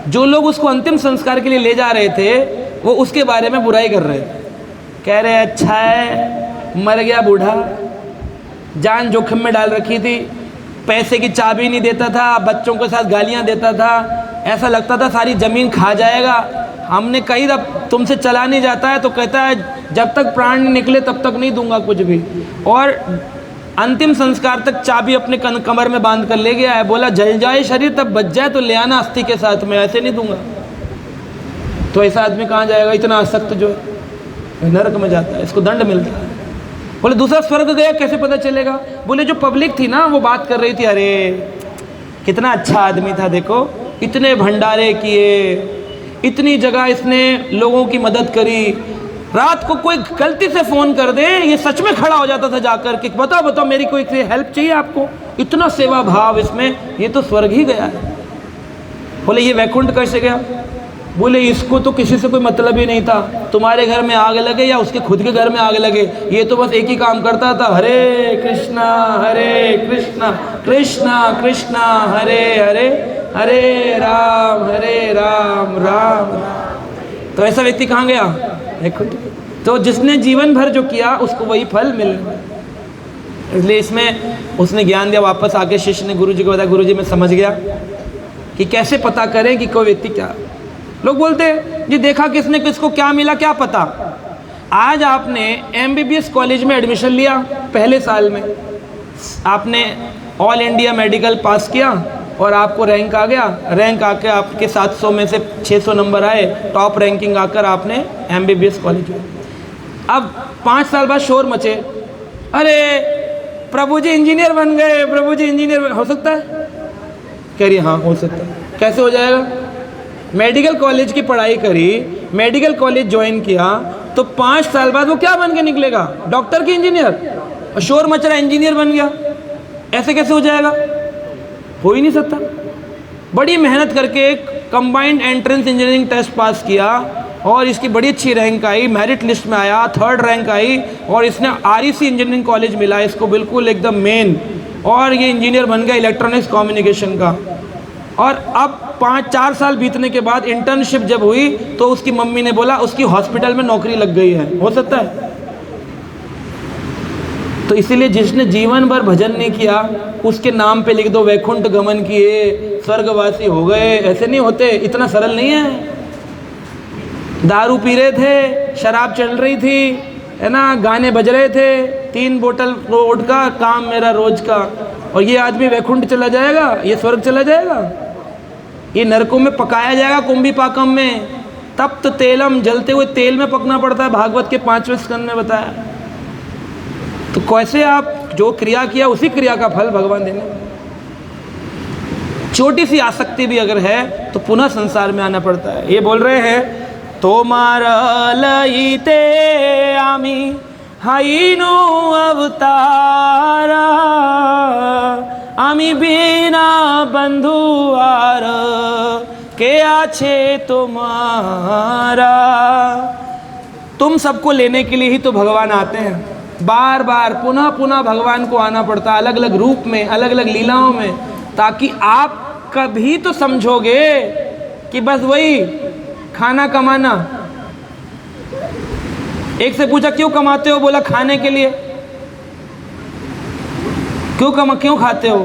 जो लोग उसको अंतिम संस्कार के लिए ले जा रहे थे वो उसके बारे में बुराई कर रहे थे, कह रहे अच्छा है मर गया बूढ़ा, जान जोखिम में डाल रखी थी, पैसे की चाबी नहीं देता था, बच्चों के साथ गालियां देता था, ऐसा लगता था सारी ज़मीन खा जाएगा। हमने कही अब तुमसे चला नहीं जाता है, तो कहता है जब तक प्राण नहीं निकले तब तक नहीं दूंगा कुछ भी, और अंतिम संस्कार तक चाबी अपने कमर में बांध कर ले गया है। बोला जल जाए शरीर तब बच जाए तो ले आना अस्थि के साथ में, ऐसे नहीं दूंगा। तो ऐसा आदमी कहाँ जाएगा? इतना आसक्त जो है नरक में जाता है, इसको दंड मिलता है। बोले दूसरा स्वर्ग गया कैसे पता चलेगा? बोले जो पब्लिक थी ना वो बात कर रही थी, अरे कितना अच्छा आदमी था, देखो इतने भंडारे किए, इतनी जगह इसने लोगों की मदद करी, रात को कोई गलती से फ़ोन कर दे ये सच में खड़ा हो जाता था जाकर कि बताओ मेरी कोई हेल्प चाहिए आपको, इतना सेवा भाव इसमें, ये तो स्वर्ग ही गया है। बोले ये वैकुंठ कैसे गया? बोले इसको तो किसी से कोई मतलब ही नहीं था, तुम्हारे घर में आग लगे या उसके खुद के घर में आग लगे, ये तो बस एक ही काम करता था, हरे कृष्णा कृष्ण कृष्ण हरे हरे, हरे राम राम राम। तो ऐसा व्यक्ति कहाँ गया? देखो, तो जिसने जीवन भर जो किया उसको वही फल मिल, इसलिए इसमें उसने ज्ञान दिया। वापस आके शिष्य ने गुरु जी को बताया, गुरु जी मैं समझ गया कि कैसे पता करें कि कोई व्यक्ति क्या। लोग बोलते हैं जी देखा किसने किसको क्या मिला क्या पता। आज आपने MBBS कॉलेज में एडमिशन लिया, पहले साल में आपने ऑल इंडिया मेडिकल पास किया और आपको रैंक आ गया, रैंक आके आपके 700 में से 600 नंबर आए, टॉप रैंकिंग आकर आपने MBBS कॉलेज में। अब 5 साल बाद शोर मचे, अरे प्रभु जी इंजीनियर बन गए, प्रभु जी इंजीनियर हो सकता है? कह रही हाँ हो सकता है। कैसे हो जाएगा? मेडिकल कॉलेज की पढ़ाई करी, मेडिकल कॉलेज ज्वाइन किया, तो 5 साल बाद वो क्या बन के निकलेगा? डॉक्टर की इंजीनियर। और शोर मच रहा इंजीनियर बन गया, ऐसे कैसे हो जाएगा? हो ही नहीं सकता। बड़ी मेहनत करके एक combined entrance engineering test pass किया और इसकी बड़ी अच्छी रैंक आई, मेरिट लिस्ट में आया, 3rd रैंक आई और इसने REC इंजीनियरिंग कॉलेज मिला इसको, बिल्कुल एकदम मेन, और ये इंजीनियर बन गया इलेक्ट्रॉनिक्स कम्युनिकेशन का। और अब 4 साल बीतने के बाद इंटर्नशिप जब हुई तो उसकी मम्मी ने बोला उसकी हॉस्पिटल में नौकरी लग गई है। हो सकता है? तो इसीलिए जिसने जीवन भर भजन नहीं किया उसके नाम पे लिख दो वैकुंठ गमन किए, स्वर्गवासी हो गए। ऐसे नहीं होते, इतना सरल नहीं है। दारू पी रहे थे, शराब चल रही थी, है ना, गाने बज रहे थे, 3 बोतल रोड का, काम मेरा रोज का, और ये आदमी वैकुंठ चला जाएगा, ये स्वर्ग चला जाएगा, ये नरकों में पकाया जाएगा कुंभी पाकम में। तप्त तेलम, जलते हुए तेल में पकना पड़ता है, भागवत के 5वें स्कंद में बताया। तो कैसे आप जो क्रिया किया उसी क्रिया का फल भगवान देने। छोटी सी आसक्ति भी अगर है तो पुनः संसार में आना पड़ता है। ये बोल रहे हैं तोमार लईते आमी हाइनु अवतारा, आमी बिना बंधु आर के आछे तुम्हारा। तुम सबको लेने के लिए ही तो भगवान आते हैं, बार बार पुनः पुनः भगवान को आना पड़ता है, अलग अलग रूप में, अलग अलग लीलाओं में, ताकि आप कभी तो समझोगे कि बस वही खाना कमाना। एक से पूछा क्यों कमाते हो, बोला खाने के लिए। क्यों खाते हो?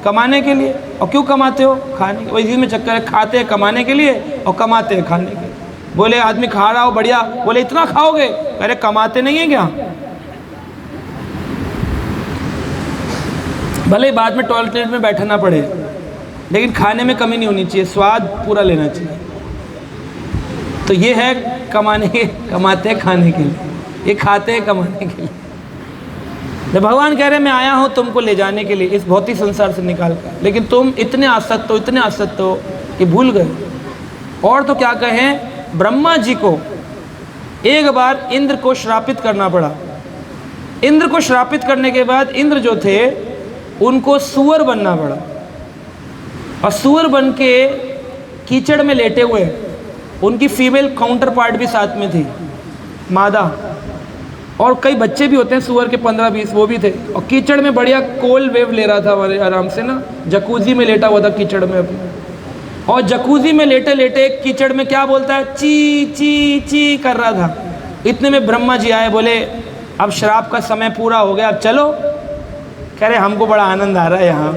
कमाने के लिए। और क्यों कमाते हो? खाने के। वही में चक्कर है, खाते हैं कमाने के लिए और कमाते हैं खाने के लिए। बोले आदमी खा रहा हो बढ़िया, बोले इतना खाओगे, अरे कमाते नहीं है क्या? भले ही बाद में टॉयलेट में बैठना पड़े, लेकिन खाने में कमी नहीं होनी चाहिए, स्वाद पूरा लेना चाहिए। तो ये है कमाते हैं खाने के लिए, ये खाते हैं कमाने के लिए। जब भगवान कह रहे मैं आया हूँ तुमको ले जाने के लिए इस भौतिक संसार से निकाल कर, लेकिन तुम इतने आसक्त हो कि भूल गए। और तो क्या कहें, ब्रह्मा जी को एक बार इंद्र को श्रापित करना पड़ा। इंद्र को श्रापित करने के बाद इंद्र जो थे उनको सूअर बनना पड़ा, और सूअर बन के कीचड़ में लेटे हुए, उनकी फीमेल काउंटर पार्ट भी साथ में थी, मादा, और कई बच्चे भी होते हैं सूअर के 15-20, वो भी थे। और कीचड़ में बढ़िया कोल वेव ले रहा था हमारे आराम से ना, जकूजी में लेटा हुआ था कीचड़ में अपने। और जकूजी में लेटे लेटे कीचड़ में क्या बोलता है, ची ची ची कर रहा था। इतने में ब्रह्मा जी आए, बोले अब श्राप का समय पूरा हो गया, अब चलो। कह रहे हमको बड़ा आनंद आ रहा है यहाँ।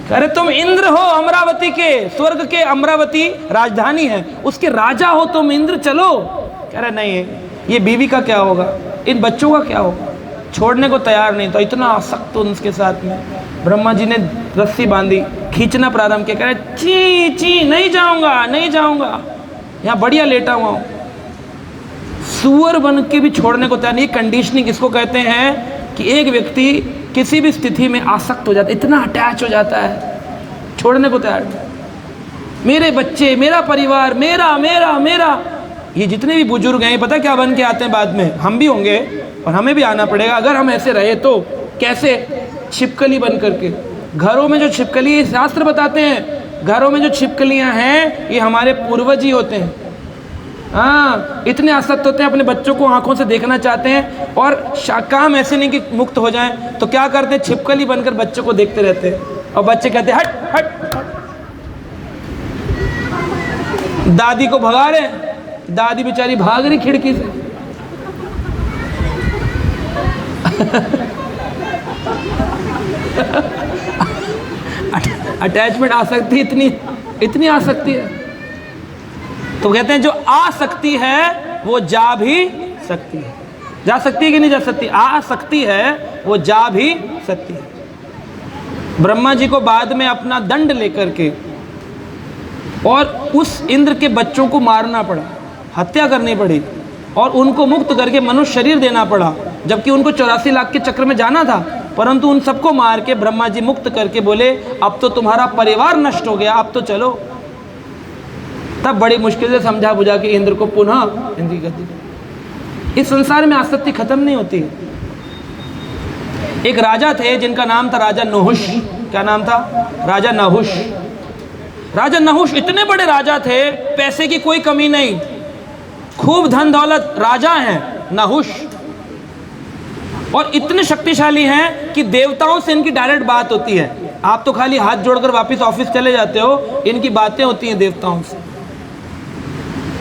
कह रहे तुम इंद्र हो अमरावती के, स्वर्ग के अमरावती राजधानी है, उसके राजा हो तुम, इंद्र चलो। कह रहे नहीं, ये बीवी का क्या होगा, इन बच्चों का क्या होगा। छोड़ने को तैयार नहीं था, इतना आसक्त उनके साथ में। ब्रह्मा जी ने रस्सी बांधी, खींचना प्रारंभ किया। कह रहे ची ची, नहीं जाऊंगा नहीं जाऊंगा, यहाँ बढ़िया लेटा हुआ हूँ। सूअर बन के भी छोड़ने को तैयार नहीं। कंडीशनिंग इसको कहते हैं कि एक व्यक्ति किसी भी स्थिति में आसक्त हो जाता है, इतना अटैच हो जाता है, छोड़ने को तैयार नहीं। मेरे बच्चे, मेरा परिवार, मेरा मेरा मेरा, ये जितने भी बुजुर्ग हैं पता क्या बन के आते हैं बाद में, हम भी होंगे और हमें भी आना पड़ेगा अगर हम ऐसे रहे तो। कैसे? छिपकली बन करके। घरों में जो छिपकली, शास्त्र बताते हैं घरों में जो छिपकलियां हैं ये हमारे पूर्वज ही होते हैं। हाँ, इतने आसक्त होते हैं, अपने बच्चों को आंखों से देखना चाहते हैं, और काम ऐसे नहीं कि मुक्त हो जाएं, तो क्या करते हैं, छिपकली बनकर बच्चों को देखते रहते हैं, और बच्चे कहते हैं हट हट हट। दादी को भगा रहे, दादी बेचारी भाग रही खिड़की से। अटैचमेंट आसक्ति इतनी आसक्ति है। तो कहते हैं जो आ सकती है वो जा भी सकती है। जा सकती है कि नहीं जा सकती? आ सकती है वो जा भी सकती है। ब्रह्मा जी को बाद में अपना दंड लेकर के और उस इंद्र के बच्चों को मारना पड़ा, हत्या करनी पड़ी, और उनको मुक्त करके मनुष्य शरीर देना पड़ा, जबकि उनको 84 लाख के चक्र में जाना था। परंतु उन सबको मार के ब्रह्मा जी मुक्त करके बोले अब तो तुम्हारा परिवार नष्ट हो गया, अब तो चलो। तब बड़ी मुश्किल से समझा बुझा के इंद्र को पुनः इंद्र की गति। इस संसार में आसक्ति खत्म नहीं होती। एक राजा थे जिनका नाम था राजा नहुष। क्या नाम था? राजा नहुष। राजा नहुष इतने बड़े राजा थे, पैसे की कोई कमी नहीं, खूब धन दौलत, राजा हैं नहुष, और इतने शक्तिशाली हैं कि देवताओं से इनकी डायरेक्ट बात होती है। आप तो खाली हाथ जोड़कर वापस ऑफिस चले जाते हो, इनकी बातें होती हैं देवताओं से।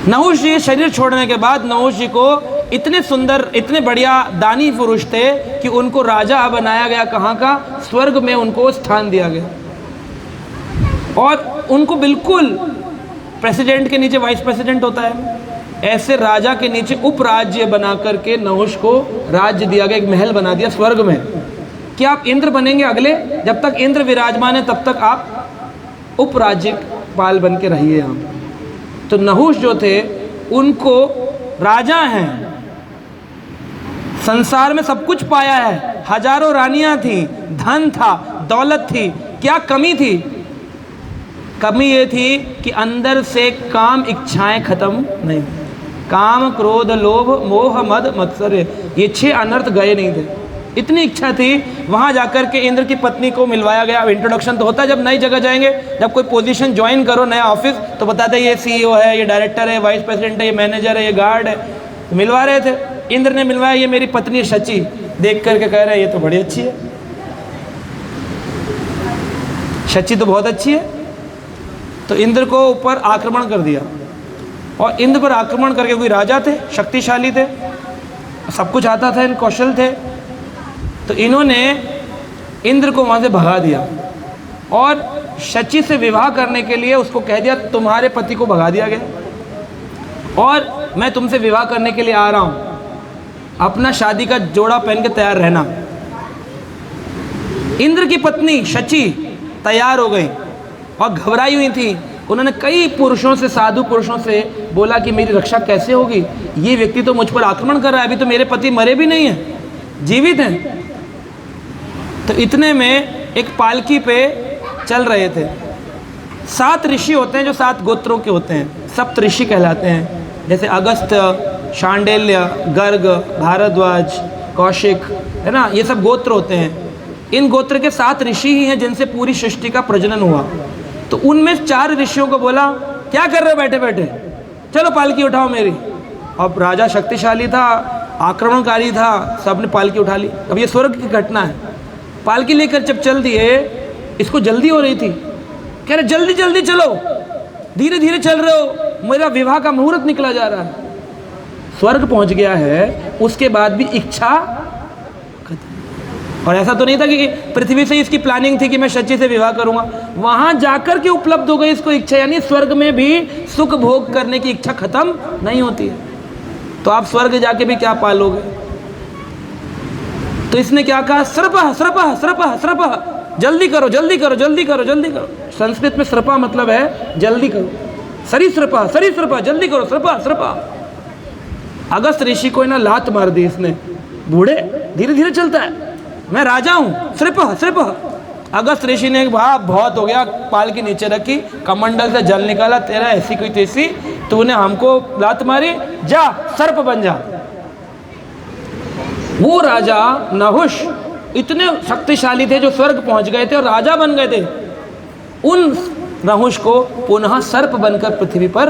नहुष जी शरीर छोड़ने के बाद नहुष जी को इतने सुंदर, इतने बढ़िया दानी पुरुष थे कि उनको राजा बनाया गया। कहाँ का? स्वर्ग में उनको स्थान दिया गया, और उनको बिल्कुल प्रेसिडेंट के नीचे वाइस प्रेसिडेंट होता है, ऐसे राजा के नीचे उपराज्य बना करके नहुष को राज्य दिया गया, एक महल बना दिया स्वर्ग में कि आप इंद्र बनेंगे अगले, जब तक इंद्र विराजमान है तब तक आप उपराज्यपाल बन के रहिए हम। तो नहुष जो थे उनको राजा हैं, संसार में सब कुछ पाया है, हजारों रानियां थी, धन था, दौलत थी, क्या कमी थी? कमी ये थी कि अंदर से काम इच्छाएं खत्म नहीं, काम क्रोध लोभ मोह मद मत्सर, ये 6 अनर्थ गए नहीं थे, इतनी इच्छा थी। वहाँ जाकर के इंद्र की पत्नी को मिलवाया गया। अब इंट्रोडक्शन तो होता है जब नई जगह जाएंगे, जब कोई पोजीशन ज्वाइन करो, नया ऑफिस, तो बताते ये CEO है, ये डायरेक्टर है, वाइस प्रेसिडेंट है, ये मैनेजर है, ये गार्ड है, तो मिलवा रहे थे। इंद्र ने मिलवाया, ये मेरी पत्नी शची, देख करके कह रहे हैं ये तो बड़ी अच्छी है, शची तो बहुत अच्छी है। तो इंद्र को ऊपर आक्रमण कर दिया, और इंद्र पर आक्रमण करके, कोई राजा थे, शक्तिशाली थे, सब कुछ आता था, इन कौशल थे, तो इन्होंने इंद्र को वहाँ से भगा दिया और शची से विवाह करने के लिए उसको कह दिया तुम्हारे पति को भगा दिया गया और मैं तुमसे विवाह करने के लिए आ रहा हूँ, अपना शादी का जोड़ा पहन के तैयार रहना। इंद्र की पत्नी शची तैयार हो गई और घबराई हुई थी। उन्होंने कई पुरुषों से, साधु पुरुषों से बोला कि मेरी रक्षा कैसे होगी, ये व्यक्ति तो मुझ पर आक्रमण कर रहा है, अभी तो मेरे पति मरे भी नहीं हैं, जीवित हैं। तो इतने में एक पालकी पे चल रहे थे। 7 ऋषि होते हैं जो 7 गोत्रों के होते हैं, सप्त ऋषि कहलाते हैं, जैसे अगस्त, शांडिल्य, गर्ग, भारद्वाज, कौशिक, है ना, ये सब गोत्र होते हैं। इन गोत्र के 7 ऋषि ही हैं जिनसे पूरी सृष्टि का प्रजनन हुआ। तो उनमें 4 ऋषियों को बोला क्या कर रहे हो बैठे बैठे, चलो पालकी उठाओ मेरी। अब राजा शक्तिशाली था, आक्रमणकारी था, सबने पालकी उठा ली। अब ये स्वर्ग की घटना है। पालकी लेकर जब चल दिए, इसको जल्दी हो रही थी, कह रहे जल्दी जल्दी चलो, धीरे धीरे चल रहे हो, मेरा विवाह का मुहूर्त निकला जा रहा है। स्वर्ग पहुंच गया है, उसके बाद भी इच्छा खत्म। और ऐसा तो नहीं था कि पृथ्वी से इसकी प्लानिंग थी कि मैं शची से विवाह करूंगा, वहां जाकर के उपलब्ध हो गई इसको इच्छा। यानी स्वर्ग में भी सुख भोग करने की इच्छा खत्म नहीं होती है, तो आप स्वर्ग जाके भी क्या पालोगे। तो इसने क्या कहा, स्रपः स्रपः स्रपः स्रपः, जल्दी करो जल्दी करो जल्दी करो जल्दी करो। संस्कृत में स्रपा मतलब है जल्दी करो, सरीसृपः सरीसृपः, जल्दी करो, स्रपः स्रपः। अगस्त ऋषि को ना लात मार दी इसने, बूढ़े धीरे धीरे चलता है, मैं राजा हूं, स्रपः स्रपः। अगस्त ऋषि ने कहा बहुत हो गया, पाल के नीचे रखी, कमंडल से जल निकाला, तेरा ऐसी कोई तैसी, तूने हमको लात मारी, जा सर्प बन जा। वो राजा नहुष इतने शक्तिशाली थे जो स्वर्ग पहुंच गए थे और राजा बन गए थे। उन नहुष को पुनः सर्प बनकर पृथ्वी पर,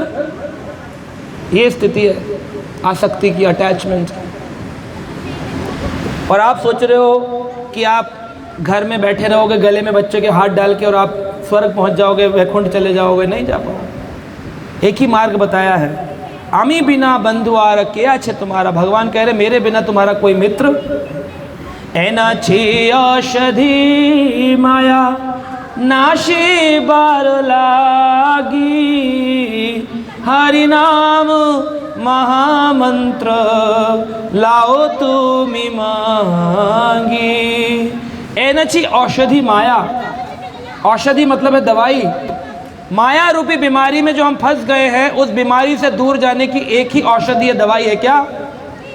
ये स्थिति है आसक्ति की, अटैचमेंट। और आप सोच रहे हो कि आप घर में बैठे रहोगे, गले में बच्चे के हाथ डाल के, और आप स्वर्ग पहुंच जाओगे, वैकुंठ चले जाओगे, नहीं जा पाओगे। एक ही मार्ग बताया है, आमी बिना बंधुआर क्या छे तुम्हारा। भगवान कह रहे मेरे बिना तुम्हारा कोई मित्र एना छे औषधि माया नाशे बार लागी, हरि नाम महामंत्र लाओ तुमी मांगी। एना छे औषधि माया, औषधि मतलब है दवाई। माया रूपी बीमारी में जो हम फंस गए हैं, उस बीमारी से दूर जाने की एक ही औषधि दवाई है, क्या?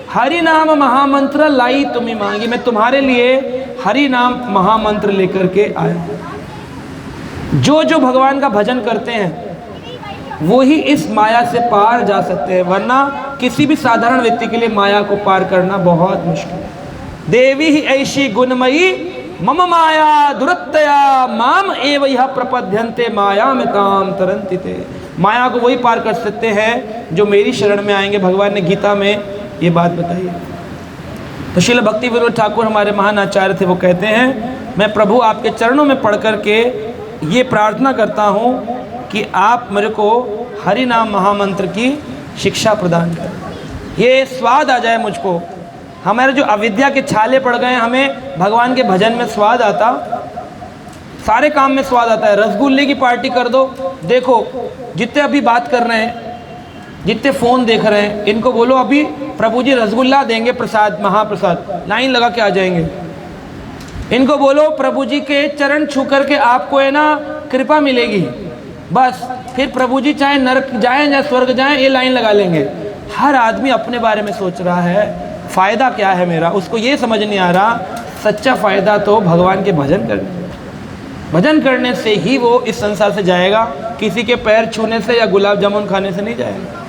हरि नाम महामंत्र लाई तुम्हें मांगी। मैं तुम्हारे लिए हरि नाम महामंत्र लेकर के आया। जो जो भगवान का भजन करते हैं वो ही इस माया से पार जा सकते हैं, वरना किसी भी साधारण व्यक्ति के लिए माया को पार करना बहुत मुश्किल है। देवी ही ऐसी गुणमयी मम माया दुरत्तया माम एव यह प्रपद्यन्ते माया में ताम तरन्ति ते। माया को वही पार कर सकते हैं जो मेरी शरण में आएंगे। भगवान ने गीता में ये बात बताई है। तो श्रील भक्ति विनोद ठाकुर हमारे महान आचार्य थे, वो कहते हैं मैं प्रभु आपके चरणों में पढ़ करके ये प्रार्थना करता हूँ कि आप मेरे को हरि नाम महामंत्र की शिक्षा प्रदान करें, ये स्वाद आ जाए मुझको। हमारे जो अविद्या के छाले पड़ गए, हमें भगवान के भजन में स्वाद आता, सारे काम में स्वाद आता है। रसगुल्ले की पार्टी कर दो, देखो जितने अभी बात कर रहे हैं, जितने फ़ोन देख रहे हैं, इनको बोलो अभी प्रभु जी रसगुल्ला देंगे प्रसाद, महाप्रसाद, लाइन लगा के आ जाएंगे। इनको बोलो प्रभु जी के चरण छू करके आपको है ना कृपा मिलेगी, बस फिर प्रभु जी चाहे नरक जाएं या स्वर्ग जाएं, ये लाइन लगा लेंगे। हर आदमी अपने बारे में सोच रहा है, फ़ायदा क्या है मेरा, उसको ये समझ नहीं आ रहा। सच्चा फ़ायदा तो भगवान के भजन करने, भजन करने से ही वो इस संसार से जाएगा, किसी के पैर छूने से या गुलाब जामुन खाने से नहीं जाएगा,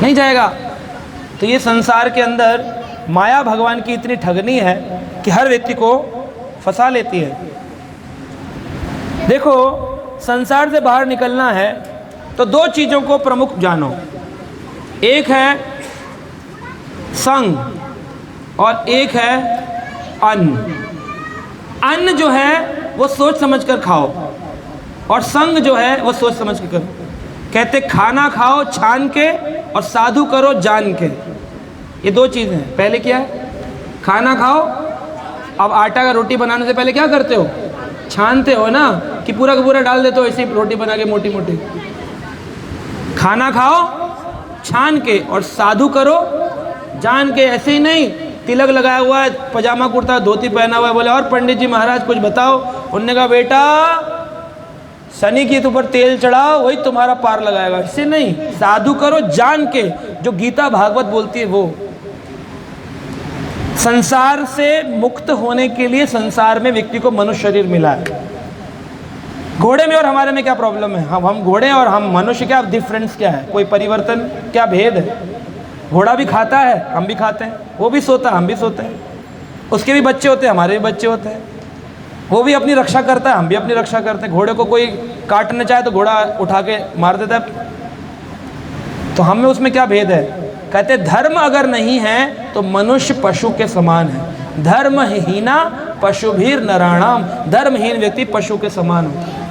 नहीं जाएगा। तो ये संसार के अंदर माया भगवान की इतनी ठगनी है कि हर व्यक्ति को फंसा लेती है। देखो संसार से बाहर निकलना है तो दो चीज़ों को प्रमुख जानो, एक है संग और एक है अन्न। अन्न जो है वो सोच समझ कर खाओ और संग जो है वो सोच समझ कर करो। कहते खाना खाओ छान के और साधु करो जान के, ये दो चीज़ें हैं। पहले क्या है, खाना खाओ। अब आटा का रोटी बनाने से पहले क्या करते हो, छानते हो ना, कि पूरा का पूरा डाल देते हो ऐसी रोटी बना के मोटी मोटी। खाना खाओ छान के और साधु करो जान के, ऐसे ही नहीं तिलक लगाया हुआ है, पजामा कुर्ता धोती पहना हुआ है, बोले और पंडित जी महाराज कुछ बताओ। उन्होंने कहा बेटा शनि के ऊपर तेल चढ़ाओ, वही तुम्हारा पार लगाएगा। इससे नहीं, साधु करो जान के, जो गीता भागवत बोलती है वो। संसार से मुक्त होने के लिए संसार में व्यक्ति को मनुष्य शरीर मिला है। घोड़े में और हमारे में क्या प्रॉब्लम है, हम घोड़े और हम मनुष्य, क्या डिफरेंस क्या है, कोई परिवर्तन, क्या भेद है। घोड़ा भी खाता है, हम भी खाते हैं, वो भी सोता है, हम भी सोते हैं, उसके भी बच्चे होते हैं, हमारे भी बच्चे होते हैं, वो भी अपनी रक्षा करता है, हम भी अपनी रक्षा करते हैं। घोड़े को कोई काटना चाहे तो घोड़ा उठा के मार देता है, तो हम में उसमें क्या भेद है। कहते धर्म अगर नहीं है तो मनुष्य पशु के समान है। धर्महीना पशुभीर नराणाम, धर्महीन व्यक्ति पशु के समान होता है।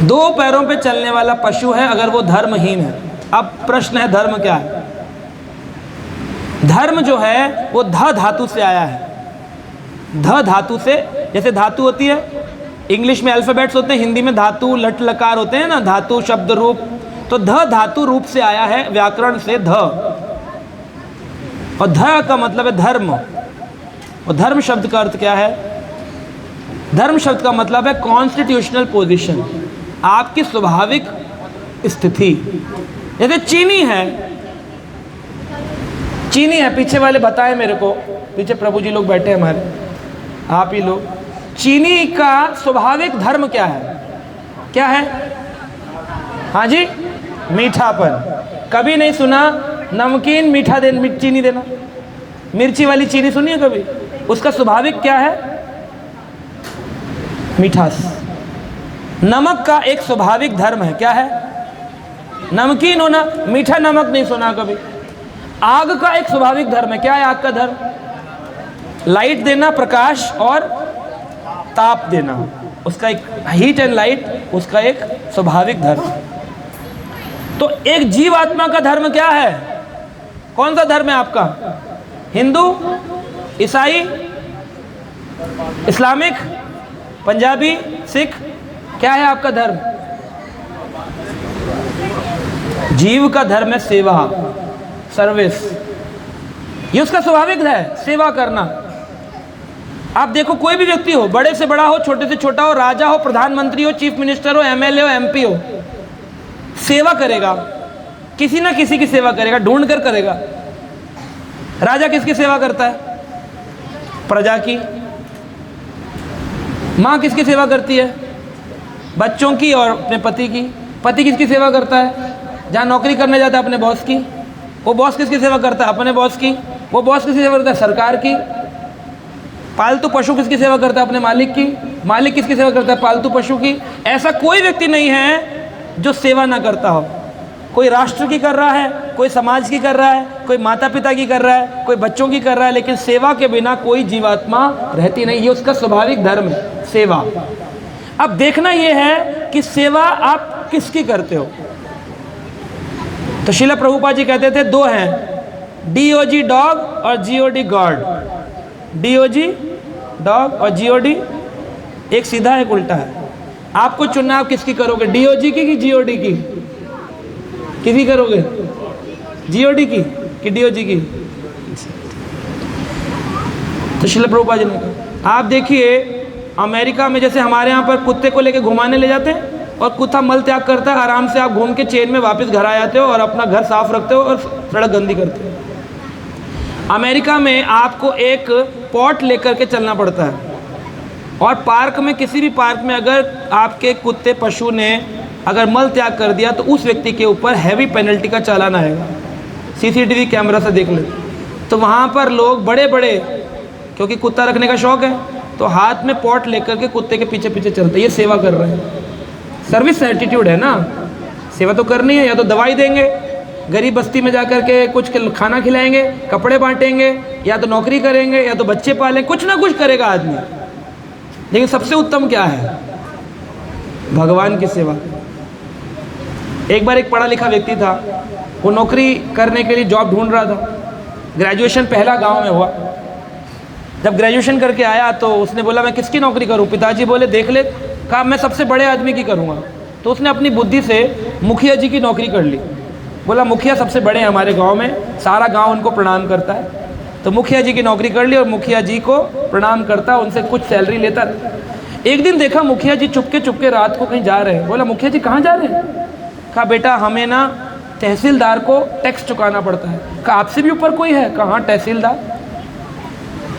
दो पैरों पे चलने वाला पशु है अगर वो धर्महीन है। अब प्रश्न है धर्म क्या है। धर्म जो है वो ध धातु से आया है। ध धातु से, जैसे धातु होती है, इंग्लिश में अल्फ़ाबेट्स होते हैं, हिंदी में धातु लट लकार होते हैं ना, धातु शब्द रूप, तो ध धातु रूप से आया है, व्याकरण से ध। और ध का मतलब है धर्म। और धर्म शब्द का अर्थ क्या है, धर्म शब्द का मतलब है कॉन्स्टिट्यूशनल पोजीशन, आपकी स्वाभाविक स्थिति। जैसे चीनी है, चीनी है, पीछे वाले बताए मेरे को, पीछे प्रभु जी लोग बैठे हमारे, आप ही लोग। चीनी का स्वाभाविक धर्म क्या है, क्या है, हाँ जी, मीठापन। कभी नहीं सुना नमकीन मीठा चीनी देना, मिर्ची वाली चीनी सुनी है कभी? उसका स्वाभाविक क्या है, मिठास। नमक का एक स्वाभाविक धर्म है, क्या है, नमकीन होना। मीठा नमक नहीं सुना कभी। आग का एक स्वाभाविक धर्म है, क्या है आग का धर्म, लाइट देना, प्रकाश और ताप देना, उसका एक हीट एंड लाइट, उसका एक स्वाभाविक धर्म। तो एक जीवात्मा का धर्म क्या है, कौन सा धर्म है आपका, हिंदू, ईसाई, इस्लामिक, पंजाबी, सिख, क्या है आपका धर्म? जीव का धर्म है सेवा, सर्विस, ये उसका स्वाभाविक है, सेवा करना। आप देखो कोई भी व्यक्ति हो, बड़े से बड़ा हो, छोटे से छोटा हो, राजा हो, प्रधानमंत्री हो, चीफ मिनिस्टर हो, एमएलए हो, एमपी हो, सेवा करेगा, किसी ना किसी की सेवा करेगा, ढूंढ कर करेगा। राजा किसकी सेवा करता है, प्रजा की। माँ किसकी सेवा करती है, बच्चों की और अपने पति की। पति किसकी सेवा करता है, जहाँ नौकरी करने जाता है अपने बॉस की। वो बॉस किसकी सेवा करता है, अपने बॉस की। वो बॉस किसकी सेवा करता है, सरकार की। पालतू पशु किसकी सेवा करता है? अपने मालिक की। मालिक किसकी सेवा करता है? पालतू पशु की। ऐसा कोई व्यक्ति नहीं है जो सेवा ना करता हो। कोई राष्ट्र की कर रहा है, कोई समाज की कर रहा है, कोई माता पिता की कर रहा है, कोई बच्चों की कर रहा है, लेकिन सेवा के बिना कोई जीवात्मा रहती नहीं। ये उसका स्वाभाविक धर्म है, सेवा। अब देखना यह है कि सेवा आप किसकी करते हो। तो श्रील प्रभुपाद जी कहते थे दो हैं, DOG डॉग और GOD गॉड। DOG डॉग और GOD, एक सीधा एक उल्टा है। आपको चुनना आप किसकी करोगे, DOG की कि GOD की? किसकी करोगे, GOD की कि DOG की? तो श्रील प्रभुपाद जी ने कहा, आप देखिए अमेरिका में जैसे हमारे यहाँ पर कुत्ते को लेके घुमाने ले जाते हैं और कुत्ता मल त्याग करता है, आराम से आप घूम के चेन में वापस घर आ जाते हो और अपना घर साफ रखते हो और सड़क गंदी करते हो। अमेरिका में आपको एक पॉट लेकर के चलना पड़ता है, और पार्क में, किसी भी पार्क में अगर आपके कुत्ते पशु ने अगर मल त्याग कर दिया तो उस व्यक्ति के ऊपर हैवी पेनल्टी का चालान आएगा। CCTV कैमरा से देख ले। तो वहाँ पर लोग बड़े बड़े, क्योंकि कुत्ता रखने का शौक़ है, तो हाथ में पॉट लेकर के कुत्ते के पीछे पीछे चलते, ये सेवा कर रहे हैं। सर्विस एटीट्यूड है ना, सेवा तो करनी है। या तो दवाई देंगे, गरीब बस्ती में जाकर के कुछ खाना खिलाएंगे, कपड़े बांटेंगे, या तो नौकरी करेंगे, या तो बच्चे पालें, कुछ ना कुछ करेगा आदमी। लेकिन सबसे उत्तम क्या है? भगवान की सेवा। एक बार एक पढ़ा लिखा व्यक्ति था, वो नौकरी करने के लिए जॉब ढूंढ रहा था। ग्रेजुएशन पहला गांव में हुआ। जब ग्रेजुएशन करके आया तो उसने बोला मैं किसकी नौकरी करूं? पिताजी बोले देख ले। कहा मैं सबसे बड़े आदमी की करूंगा। तो उसने अपनी बुद्धि से मुखिया जी की नौकरी कर ली। बोला मुखिया सबसे बड़े हैं हमारे गांव में, सारा गांव उनको प्रणाम करता है। तो मुखिया जी की नौकरी कर ली और मुखिया जी को प्रणाम करता, उनसे कुछ सैलरी लेता। एक दिन देखा मुखिया जी चुपके रात को कहीं जा रहे हैं। बोला मुखिया जी कहाँ जा रहे हैं? कहा बेटा हमें ना तहसीलदार को टैक्स चुकाना पड़ता है। कहा आपसे भी ऊपर कोई है? कहा हाँ तहसीलदार।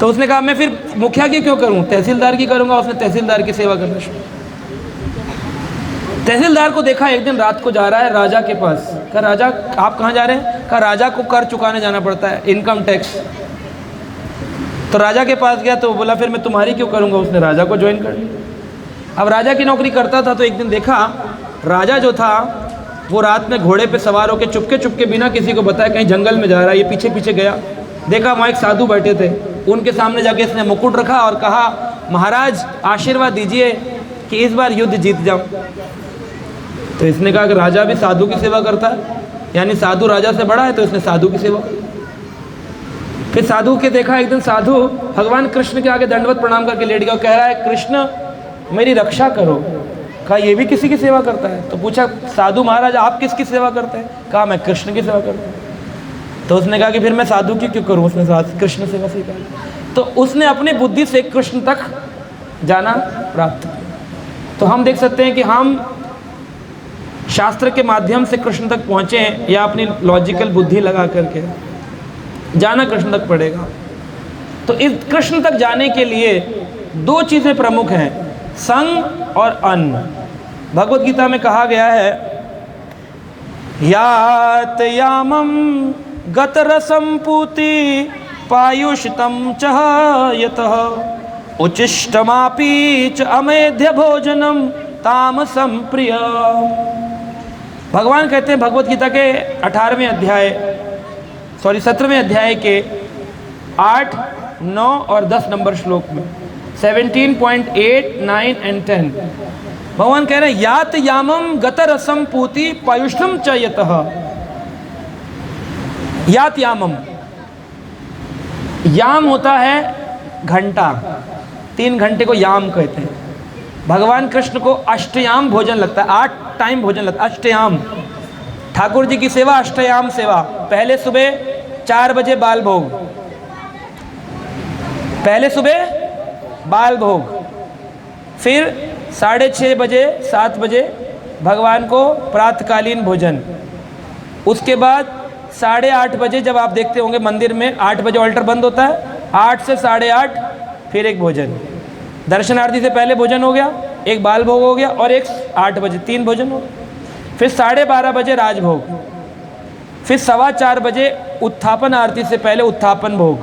तो उसने कहा मैं फिर मुखिया की क्यों करूं, तहसीलदार की करूंगा। उसने तहसीलदार की सेवा करना शुरू। तहसीलदार को देखा एक दिन रात को जा रहा है राजा के पास। कहा राजा आप कहाँ जा रहे हैं? कहा राजा को कर चुकाने जाना पड़ता है, इनकम टैक्स। तो राजा के पास गया तो बोला फिर मैं तुम्हारी क्यों करूंगा। उसने राजा को ज्वाइन कर लिया। अब राजा की नौकरी करता था तो एक दिन देखा राजा जो था वो रात में घोड़े पे सवार होकर चुपके बिना किसी को बताए कहीं जंगल में जा रहा है। ये पीछे पीछे गया, देखा वहाँ एक साधु बैठे थे। उनके सामने जाके इसने मुकुट रखा और कहा महाराज आशीर्वाद दीजिए कि इस बार युद्ध जीत जाऊं। तो इसने कहा कि राजा भी साधु की सेवा करता है, यानी साधु राजा से बड़ा है, तो इसने साधु की सेवा। फिर साधु के देखा एक दिन साधु भगवान कृष्ण के आगे दंडवत प्रणाम करके लेट गया, कह रहा है कृष्ण मेरी रक्षा करो। कहा ये भी किसी की सेवा करता है? तो पूछा साधु महाराज आप किसकी सेवा करते हैं? कहा मैं कृष्ण की सेवा करता हूँ। तो उसने कहा कि फिर मैं साधु की क्यों करूँ? उसने कृष्ण सेवा सीखा। तो उसने अपनी बुद्धि से कृष्ण तक जाना प्राप्त किया। तो हम देख सकते हैं कि हम शास्त्र के माध्यम से कृष्ण तक पहुँचे या अपनी लॉजिकल बुद्धि लगा करके जाना कृष्ण तक पड़ेगा। तो इस कृष्ण तक जाने के लिए दो चीज़ें प्रमुख हैं, संग और अन्न। भगवत गीता में कहा गया है यात यामम गत रसम पूति पायुषतम चह यतः उचिष्टमापि च अमेध्य भोजनम तामसम प्रिय। भगवान कहते हैं भगवत गीता के 17वें अध्याय के 8, 9 और 10 नंबर श्लोक में 17.8, 9 and 10 भगवान कह रहे हैं यात यामम गत रसम पूति पायुषम च यतः। यात यामम, याम होता है घंटा, 3 घंटे को याम कहते हैं। भगवान कृष्ण को अष्टयाम भोजन लगता है, 8 टाइम भोजन लगता है। अष्टयाम, ठाकुर जी की सेवा अष्टयाम सेवा। पहले सुबह 4 बजे बाल भोग, पहले सुबह बाल भोग, फिर 6:30 बजे 7 बजे भगवान को प्रातकालीन भोजन। उसके बाद 8:30 बजे जब आप देखते होंगे मंदिर में 8 बजे ऑल्टर बंद होता है, 8 से 8:30 फिर एक भोजन। दर्शन आरती से पहले भोजन हो गया, एक बाल भोग हो गया और एक 8 बजे 3 भोजन हो गया। फिर 12:30 बजे राजभोग, फिर 4:15 बजे उत्थापन आरती से पहले उत्थापन भोग।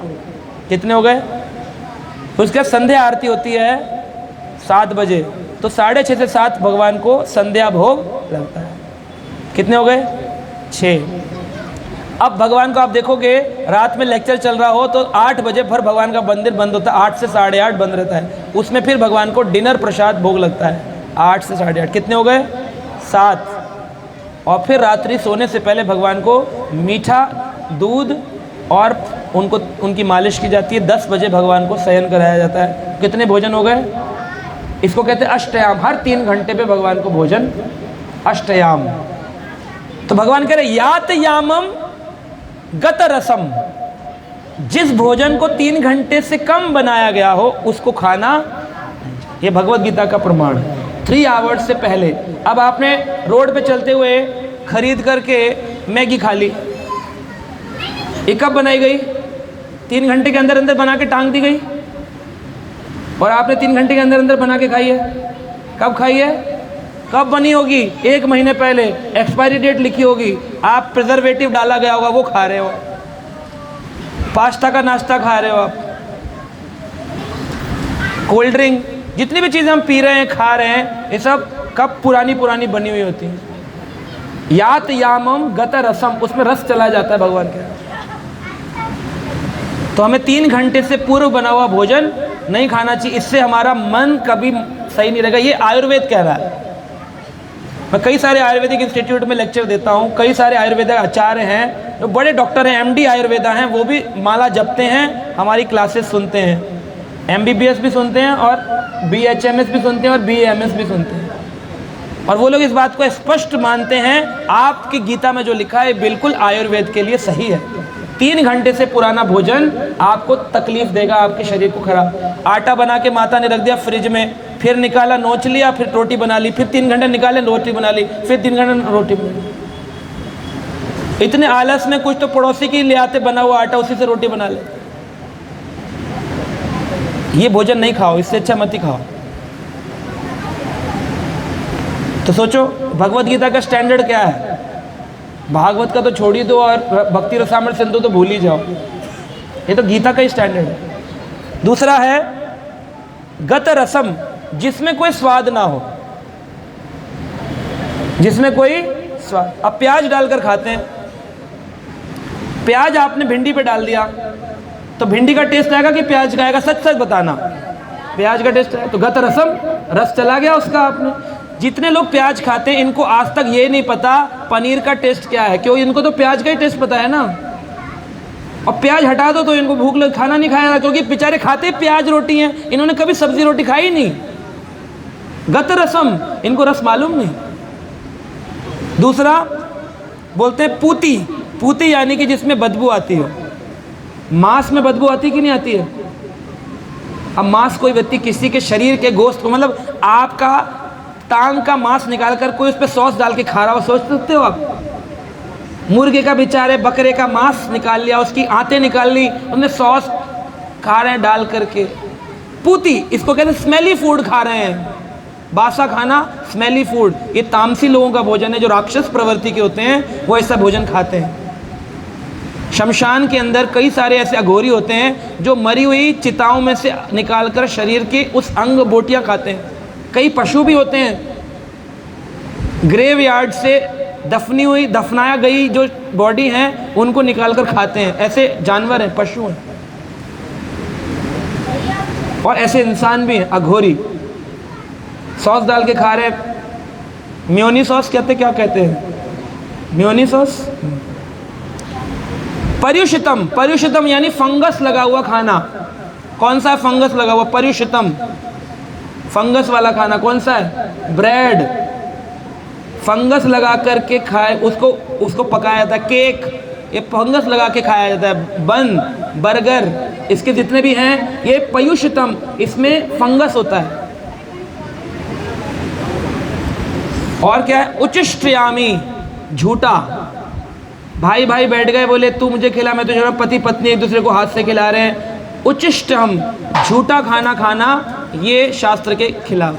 कितने हो गए? उसके बाद संध्या आरती होती है 7 बजे, तो 6:30 से 7 भगवान को संध्या भोग लगता है। कितने हो गए? 6। अब भगवान को आप देखोगे रात में लेक्चर चल रहा हो तो 8 बजे फिर भगवान का मंदिर बंद होता है, 8 से 8:30 बंद रहता है। उसमें फिर भगवान को डिनर प्रसाद भोग लगता है 8 से 8:30। कितने हो गए? 7। और फिर रात्रि सोने से पहले भगवान को मीठा दूध और उनकी मालिश की जाती है। 10 बजे भगवान को शयन कराया जाता है। कितने भोजन हो गए? इसको कहते हैं अष्टयाम। हर 3 घंटे पे भगवान को भोजन, अष्टयाम। तो भगवान कह रहे यात यामम गत रसम, जिस भोजन को 3 घंटे से कम बनाया गया हो उसको खाना। ये भगवत गीता का प्रमाण है। 3 आवर्स से पहले। अब आपने रोड पे चलते हुए खरीद करके मैगी खा ली, ये कब बनाई गई? 3 घंटे के अंदर अंदर बना के टांग दी गई। और आपने 3 घंटे के अंदर अंदर बना के खाई है। कब खाई है? कब बनी होगी? 1 महीने पहले। एक्सपायरी डेट लिखी होगी, आप प्रिजर्वेटिव डाला गया होगा वो खा रहे हो। पास्ता का नाश्ता खा रहे हो आप, कोल्ड ड्रिंक, जितनी भी चीज़ें हम पी रहे हैं, खा रहे हैं, ये सब कब पुरानी बनी हुई होती हैं। यात यामम गत रसम, उसमें रस चला जाता है भगवान के। तो हमें 3 घंटे से पूर्व बना हुआ भोजन नहीं खाना चाहिए। इससे हमारा मन कभी सही नहीं रहेगा। ये आयुर्वेद कह रहा है। मैं कई सारे आयुर्वेदिक इंस्टीट्यूट में लेक्चर देता हूँ। कई सारे आयुर्वेदिक आचार्य हैं जो बड़े डॉक्टर हैं, MD आयुर्वेदा हैं, वो भी माला जपते हैं, हमारी क्लासेस सुनते हैं। MBBS भी सुनते हैं और BHMS भी सुनते हैं और BAMS भी सुनते हैं। और वो लोग इस बात को स्पष्ट मानते हैं, आपकी गीता में जो लिखा है बिल्कुल आयुर्वेद के लिए सही है। 3 घंटे से पुराना भोजन आपको तकलीफ देगा, आपके शरीर को खराब। आटा बना के माता ने रख दिया फ्रिज में, फिर निकाला, नोच लिया, फिर रोटी बना ली, फिर 3 घंटे निकाले, रोटी बना ली, फिर 3 घंटे रोटी बना ली। इतने आलस में कुछ तो पड़ोसी की ले आते बना हुआ आटा, उसी से रोटी बना ले। ये भोजन नहीं खाओ, इससे अच्छा मत ही खाओ। तो सोचो भगवत गीता का स्टैंडर्ड क्या है। भागवत का तो छोड़ ही दो और भक्ति रसामृत सिंधु तो भूल ही जाओ। ये तो गीता का ही स्टैंडर्ड है। दूसरा है गत रसम, जिसमें कोई स्वाद ना हो, जिसमें कोई स्वाद। अब प्याज डालकर खाते हैं, प्याज आपने भिंडी पे डाल दिया तो भिंडी का टेस्ट आएगा कि प्याज का आएगा? सच सच बताना। प्याज का टेस्ट है, तो गत रसम, रस चला गया उसका। आपने जितने लोग प्याज खाते हैं इनको आज तक ये नहीं पता पनीर का टेस्ट क्या है, क्यों? इनको तो प्याज का ही टेस्ट पता है ना। और प्याज हटा दो तो इनको भूख लग, खाना नहीं खाया, क्योंकि बेचारे खाते प्याज रोटी हैं, इन्होंने कभी सब्जी रोटी खाई नहीं। गत रसम, इनको रस मालूम नहीं। दूसरा बोलते हैं पूती। पूती यानी कि जिसमें बदबू आती हो। मांस में बदबू आती कि नहीं आती है? अब मांस कोई व्यक्ति किसी के शरीर के गोश्त को, मतलब आपका टांग का मांस निकाल कर कोई उस पर सॉस डाल के खा रहा हो, सोच सकते हो आप? मुर्गे का बेचारे बकरे का मांस निकाल लिया, उसकी आंतें निकाल ली, उन्हें सॉस खा रहे हैं डाल करके। पूती, इसको कहते हैं स्मेली फूड खा रहे हैं। बासा खाना, स्मेली फूड, ये तामसी लोगों का भोजन है। जो राक्षस प्रवृत्ति के होते हैं वो ऐसा भोजन खाते हैं। शमशान के अंदर कई सारे ऐसे अघोरी होते हैं जो मरी हुई चिताओं में से निकालकर शरीर के उस अंग बोटियां खाते हैं। कई पशु भी होते हैं, ग्रेव यार्ड से दफनाया गई जो बॉडी हैं उनको निकालकर खाते हैं। ऐसे जानवर हैं, पशु हैं, और ऐसे इंसान भी हैं, अघोरी। सॉस डाल के खा रहे, म्योनी सॉस कहते, क्या कहते हैं, म्योनी सॉस। पर्युषितम, पर्युषितम यानी फंगस लगा हुआ खाना। कौन सा फंगस लगा हुआ? पर्युषितम, फंगस वाला खाना। कौन सा है? ब्रेड, फंगस लगा करके खाए, उसको पकाया जाता है। केक, ये फंगस लगा के खाया जाता है। बन, बर्गर, इसके जितने भी हैं ये पर्युषितम, इसमें फंगस होता है। और क्या है? उचिष्टयामी, झूठा। भाई भाई बैठ गए, बोले तू मुझे खिला, मैं तुझे, पति पत्नी एक दूसरे को हाथ से खिला रहे हैं। उचिष्टम, झूठा खाना खाना, ये शास्त्र के खिलाफ।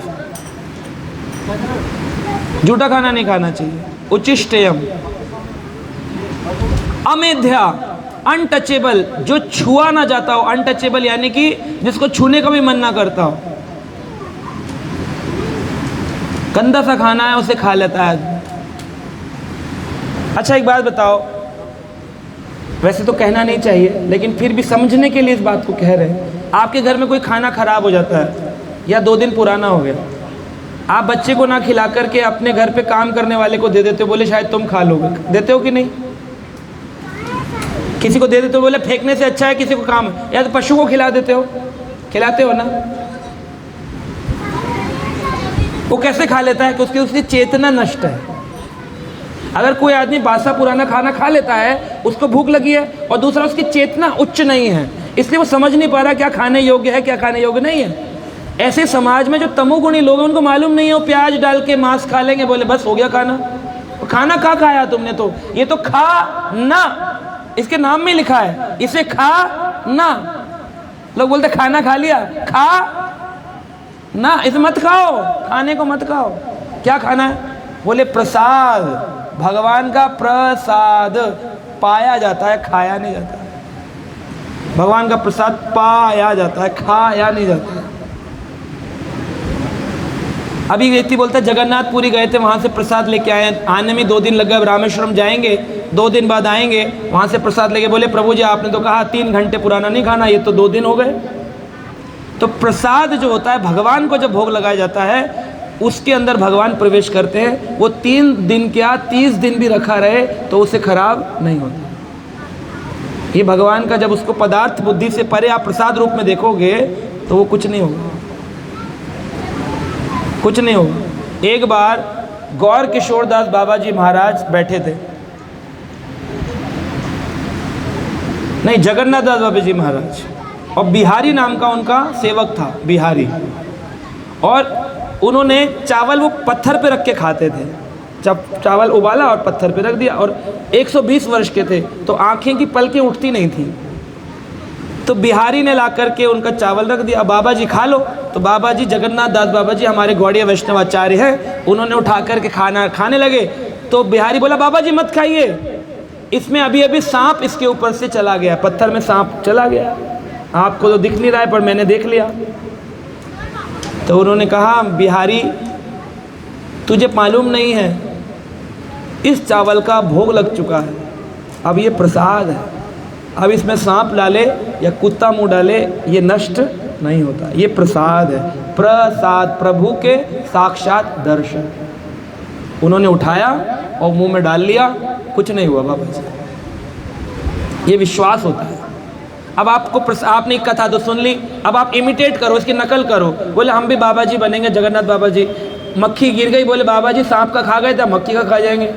झूठा खाना नहीं खाना चाहिए। उचिष्टयम। अमेध्या, अनटचेबल, जो छुआ ना जाता हो, अनटचेबल यानी कि जिसको छूने का भी मन ना करता हो। गंदा सा खाना है उसे खा लेता है। अच्छा एक बात बताओ, वैसे तो कहना नहीं चाहिए लेकिन फिर भी समझने के लिए इस बात को कह रहे हैं। आपके घर में कोई खाना खराब हो जाता है या 2 दिन पुराना हो गया, आप बच्चे को ना खिला करके अपने घर पे काम करने वाले को दे देते हो, बोले शायद तुम खा लोगे, देते हो कि नहीं? किसी को दे देते हो, बोले फेंकने से अच्छा है किसी को काम है, या तो पशु को खिला देते हो, खिलाते हो ना। वो कैसे खा लेता है कि उसकी चेतना नष्ट है। अगर कोई आदमी बासा पुराना खाना खा लेता है, उसको भूख लगी है, और दूसरा उसकी चेतना उच्च नहीं है, इसलिए वो समझ नहीं पा रहा क्या खाने योग्य है क्या खाने योग्य नहीं है। ऐसे समाज में जो तमोगुणी लोग हैं उनको मालूम नहीं है, वो प्याज डाल के मांस खा लेंगे, बोले बस हो गया खाना। तो खाना क्या खाया तुमने? तो ये तो खा ना, इसके नाम में लिखा है, इसे खा ना। लोग बोलते खाना खा लिया, खा ना, इसे मत खाओ, खाने को मत खाओ। क्या खाना है? बोले प्रसाद, भगवान का प्रसाद पाया जाता है, खाया नहीं जाता। भगवान का प्रसाद पाया जाता है, खाया नहीं जाता। अभी व्यक्ति बोलता है जगन्नाथपुरी गए थे, वहाँ से प्रसाद लेके आए, आने में 2 दिन लग गए, रामेश्वरम जाएंगे, 2 दिन बाद आएंगे, वहाँ से प्रसाद लेके बोले प्रभु जी आपने तो कहा 3 घंटे पुराना नहीं खाना, ये तो 2 दिन हो गए। तो प्रसाद जो होता है, भगवान को जब भोग लगाया जाता है उसके अंदर भगवान प्रवेश करते हैं। वो 3 दिन क्या 30 दिन भी रखा रहे तो उसे खराब नहीं होता। ये भगवान का जब उसको पदार्थ बुद्धि से परे आप प्रसाद रूप में देखोगे तो वो कुछ नहीं होगा, कुछ नहीं होगा। एक बार गौर किशोर दास बाबा जी महाराज बैठे थे, नहीं जगन्नाथ दास बाबा जी महाराज, और बिहारी नाम का उनका सेवक था, बिहारी। और उन्होंने चावल वो पत्थर पे रख के खाते थे, जब चावल उबाला और पत्थर पे रख दिया, और 120 वर्ष के थे तो आंखें की पलकें उठती नहीं थी। तो बिहारी ने ला करके उनका चावल रख दिया, बाबा जी खा लो। तो बाबा जी जगन्नाथ दास बाबा जी हमारे गौड़िया वैष्णवाचार्य हैं, उन्होंने उठा करके खाना खाने लगे। तो बिहारी बोला बाबा जी मत खाइए, इसमें अभी अभी सांप इसके ऊपर से चला गया, पत्थर में सांप चला गया, आपको तो दिख नहीं रहा है पर मैंने देख लिया। तो उन्होंने कहा बिहारी तुझे मालूम नहीं है, इस चावल का भोग लग चुका है, अब ये प्रसाद है, अब इसमें सांप डाले या कुत्ता मुंह डाले ये नष्ट नहीं होता, ये प्रसाद है, प्रसाद प्रभु के साक्षात दर्शन। उन्होंने उठाया और मुंह में डाल लिया, कुछ नहीं हुआ बाबा जी। ये विश्वास होता है। अब आपको आपने एक कथा तो सुन ली, अब आप इमिटेट करो, इसकी नकल करो। बोले हम भी बाबा जी बनेंगे, जगन्नाथ बाबा जी। मक्खी गिर गई, बोले बाबा जी सांप का खा गए थे, मक्खी का खा जाएंगे।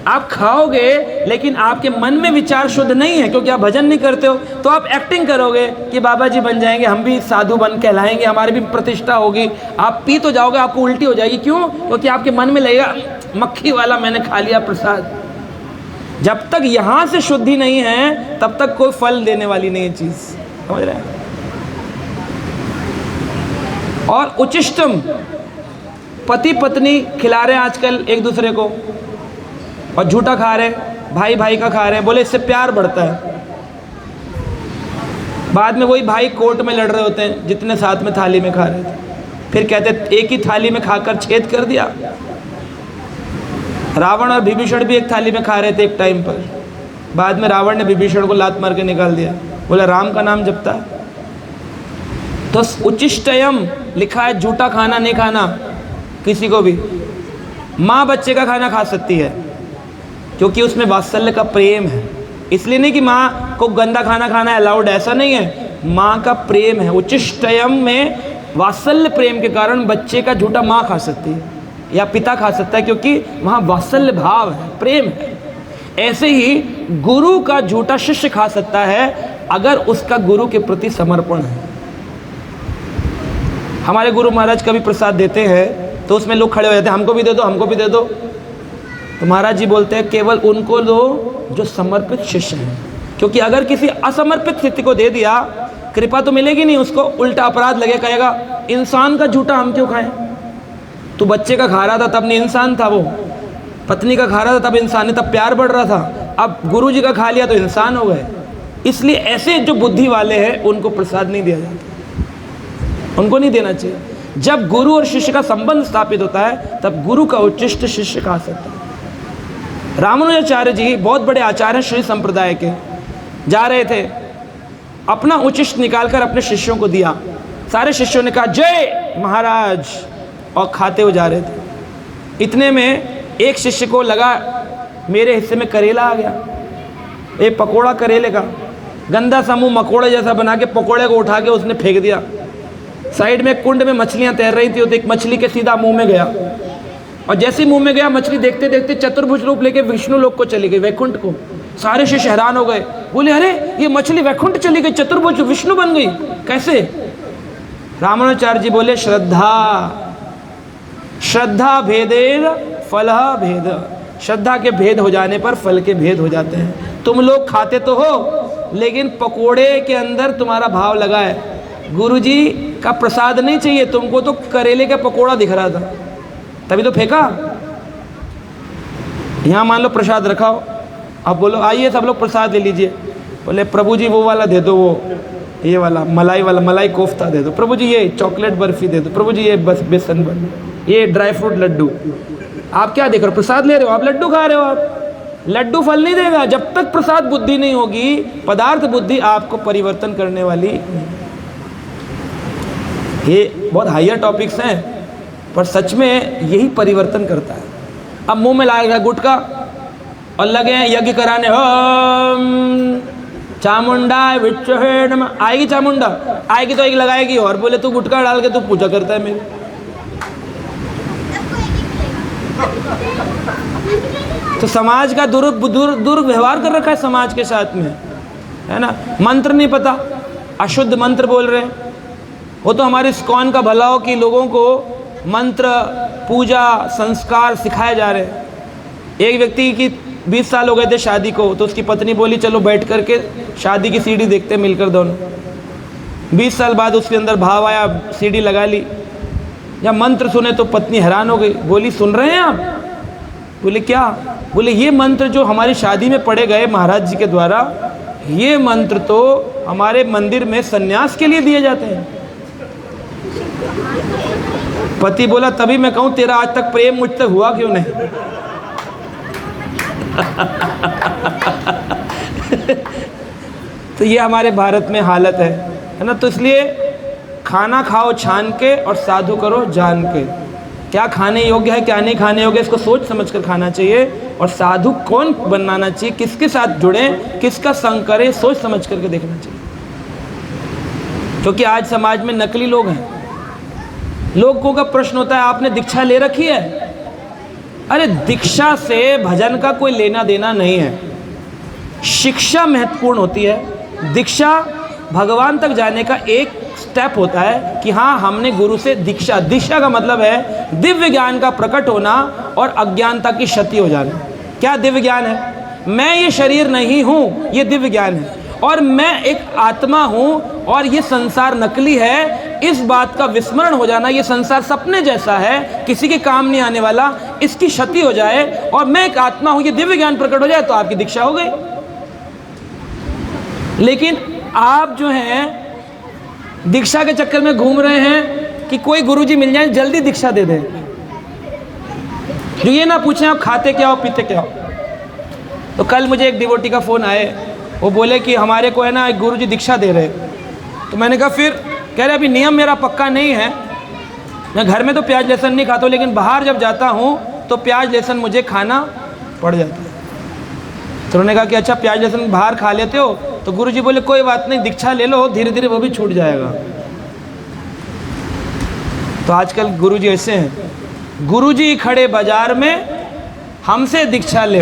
आप खाओगे लेकिन आपके मन में विचार शुद्ध नहीं है, क्योंकि आप भजन नहीं करते हो। तो आप एक्टिंग करोगे कि बाबा जी बन जाएंगे, हम भी साधु बन कहलाएंगे, हमारी भी प्रतिष्ठा होगी। आप पी तो जाओगे, आपको उल्टी हो जाएगी। क्यों? क्योंकि आपके मन में लगेगा मक्खी वाला मैंने खा लिया प्रसाद। जब तक यहाँ से शुद्धि नहीं है तब तक कोई फल देने वाली नहीं है चीज़, समझ रहे हैं? और उचिष्टम, पति पत्नी खिला रहे हैं आजकल एक दूसरे को और झूठा खा रहे, भाई भाई का खा रहे हैं, बोले इससे प्यार बढ़ता है। बाद में वही भाई कोर्ट में लड़ रहे होते हैं जितने साथ में थाली में खा रहे थे, फिर कहते एक ही थाली में खाकर छेद कर दिया। रावण और विभीषण भी एक थाली में खा रहे थे एक टाइम पर, बाद में रावण ने विभीषण को लात मार के निकाल दिया, बोला राम का नाम जपता है। तो उचिष्टयम लिखा है, झूठा खाना नहीं खाना किसी को भी। माँ बच्चे का खाना खा सकती है क्योंकि उसमें वात्सल्य का प्रेम है, इसलिए नहीं कि माँ को गंदा खाना खाना है अलाउड, ऐसा नहीं है। माँ का प्रेम है, उचिष्टयम में वात्सल्य प्रेम के कारण बच्चे का झूठा माँ खा सकती है या पिता खा सकता है, क्योंकि वहाँ वात्सल्य भाव है, प्रेम है। ऐसे ही गुरु का झूठा शिष्य खा सकता है अगर उसका गुरु के प्रति समर्पण है। हमारे गुरु महाराज कभी प्रसाद देते हैं तो उसमें लोग खड़े हो जाते हैं, हमको भी दे दो, हमको भी दे दो। तो महाराज जी बोलते हैं केवल उनको दो जो समर्पित शिष्य हैं, क्योंकि अगर किसी असमर्पित शिष्य को दे दिया कृपा तो मिलेगी नहीं, उसको उल्टा अपराध लगे, कहेगा इंसान का झूठा हम क्यों खाएं। तू बच्चे का खा रहा था तब नहीं इंसान था, वो पत्नी का खा रहा था तब इंसान है, तब प्यार बढ़ रहा था। अब गुरु जी का खा लिया तो इंसान हो गए। इसलिए ऐसे जो बुद्धि वाले हैं उनको प्रसाद नहीं दिया जाता, उनको नहीं देना चाहिए। जब गुरु और शिष्य का संबंध स्थापित होता है तब गुरु का उच्चिष्ट शिष्य कहा सकता है। रामानुजाचार्य जी बहुत बड़े आचार्य हैं श्री संप्रदाय के, जा रहे थे, अपना उच्चिष्ट निकालकर अपने शिष्यों को दिया। सारे शिष्यों ने कहा जय महाराज, और खाते हुए जा रहे थे। इतने में एक शिष्य को लगा मेरे हिस्से में करेला आ गया, एक पकोड़ा करेले का, गंदा सा मुंह मकोड़े जैसा बना के पकोड़े को उठा के उसने फेंक दिया। साइड में कुंड में मछलियां तैर रही थी, तो एक मछली के सीधा मुंह में गया, और जैसे ही मुंह में गया मछली देखते देखते चतुर्भुज रूप लेके विष्णु लोक को चली गई, वैकुंठ को। सारे शिष्य हैरान हो गए, बोले अरे ये मछली वैकुंठ चली गई, चतुर्भुज विष्णु बन गई, कैसे? रामानुजाचार्य जी बोले श्रद्धा भेदेर फल भेद, श्रद्धा के भेद हो जाने पर फल के भेद हो जाते हैं। तुम लोग खाते तो हो, लेकिन पकोड़े के अंदर तुम्हारा भाव लगा है। गुरुजी का प्रसाद नहीं चाहिए तुमको, तो करेले का पकोड़ा दिख रहा था तभी तो फेंका। यहाँ मान लो प्रसाद रखाओ, अब बोलो आइए सब लोग प्रसाद ले लीजिए, बोले प्रभु जी वो वाला दे दो, वो ये वाला मलाई कोफ्ता दे दो, प्रभु जी ये चॉकलेट बर्फी दे दो, प्रभु जी ये बस बेसन बन, ये ड्राई फ्रूट लड्डू। आप क्या देख रहे हो? प्रसाद ले रहे हो, आप लड्डू खा रहे हो। आप लड्डू फल नहीं देगा जब तक प्रसाद बुद्धि नहीं होगी, पदार्थ बुद्धि आपको परिवर्तन करने वाली। ये बहुत हायर टॉपिक्स हैं, पर सच में यही परिवर्तन करता है। अब मुंह में लाएगा गुटखा और लगे हैं यज्ञ कराने, ओम चामुंडा विच्चे नमः, आएगी चामुंडा, आएगी तो एक लगाएगी और बोले तू गुटखा डाल के तू पूजा करता है मेरी। तो समाज का दुर्व्यवहार कर रखा है समाज के साथ में, है ना। मंत्र नहीं पता, अशुद्ध मंत्र बोल रहे हैं। वो तो हमारे इस्कॉन का भला हो कि लोगों को मंत्र पूजा संस्कार सिखाए जा रहे हैं। एक व्यक्ति की 20 साल हो गए थे शादी को, तो उसकी पत्नी बोली चलो बैठ करके शादी की सीडी देखते मिलकर दोनों। 20 साल बाद उसके अंदर भाव आया, सीडी लगा ली। जब मंत्र सुने तो पत्नी हैरान हो गई, बोली सुन रहे हैं आप? बोले क्या? बोले ये मंत्र जो हमारी शादी में पढ़े गए महाराज जी के द्वारा, ये मंत्र तो हमारे मंदिर में सन्यास के लिए दिए जाते हैं। पति बोला तभी मैं कहूँ तेरा आज तक प्रेम मुझ तक हुआ क्यों नहीं? तो ये हमारे भारत में हालत है ना। तो इसलिए खाना खाओ छान के और साधु करो जान के। क्या खाने योग्य है क्या नहीं खाने योग्य, इसको सोच समझ कर खाना चाहिए। और साधु कौन बनाना चाहिए, किसके साथ जुड़े, किसका संग करे, सोच समझ करके देखना चाहिए। क्योंकि आज समाज में नकली लोग हैं। लोगों का प्रश्न होता है आपने दीक्षा ले रखी है? अरे दीक्षा से भजन का कोई लेना देना नहीं है। शिक्षा महत्वपूर्ण होती है। दीक्षा भगवान तक जाने का एक स्टेप होता है कि हाँ हमने गुरु से दीक्षा, दीक्षा का मतलब है दिव्य ज्ञान का प्रकट होना और अज्ञानता की क्षति हो जाना। क्या दिव्य ज्ञान है? मैं ये शरीर नहीं हूँ, ये दिव्य ज्ञान है। और मैं एक आत्मा हूँ और ये संसार नकली है, इस बात का विस्मरण हो जाना। ये संसार सपने जैसा है, किसी के काम नहीं आने वाला, इसकी क्षति हो जाए और मैं एक आत्मा हूँ, ये दिव्य ज्ञान प्रकट हो जाए तो आपकी दीक्षा हो गई। लेकिन आप जो हैं दीक्षा के चक्कर में घूम रहे हैं कि कोई गुरुजी मिल जाए जल्दी दीक्षा दे दे, जो ये ना पूछें आप खाते क्या हो पीते क्या हो। तो कल मुझे एक डिवोटी का फ़ोन आए, वो बोले कि हमारे को है ना एक गुरुजी दीक्षा दे रहे। तो मैंने कहा फिर? कह रहे अभी नियम मेरा पक्का नहीं है, मैं घर में तो प्याज लहसुन नहीं खाता हूँ, लेकिन बाहर जब जाता हूँ तो प्याज लहसुन मुझे खाना पड़ जाता है। तो उन्होंने कहा कि अच्छा प्याज लहसुन बाहर खा लेते हो? तो गुरुजी बोले कोई बात नहीं, दीक्षा ले लो, धीरे धीरे वो भी छूट जाएगा। तो आजकल गुरुजी ऐसे हैं, गुरुजी खड़े बाजार में हमसे दीक्षा ले,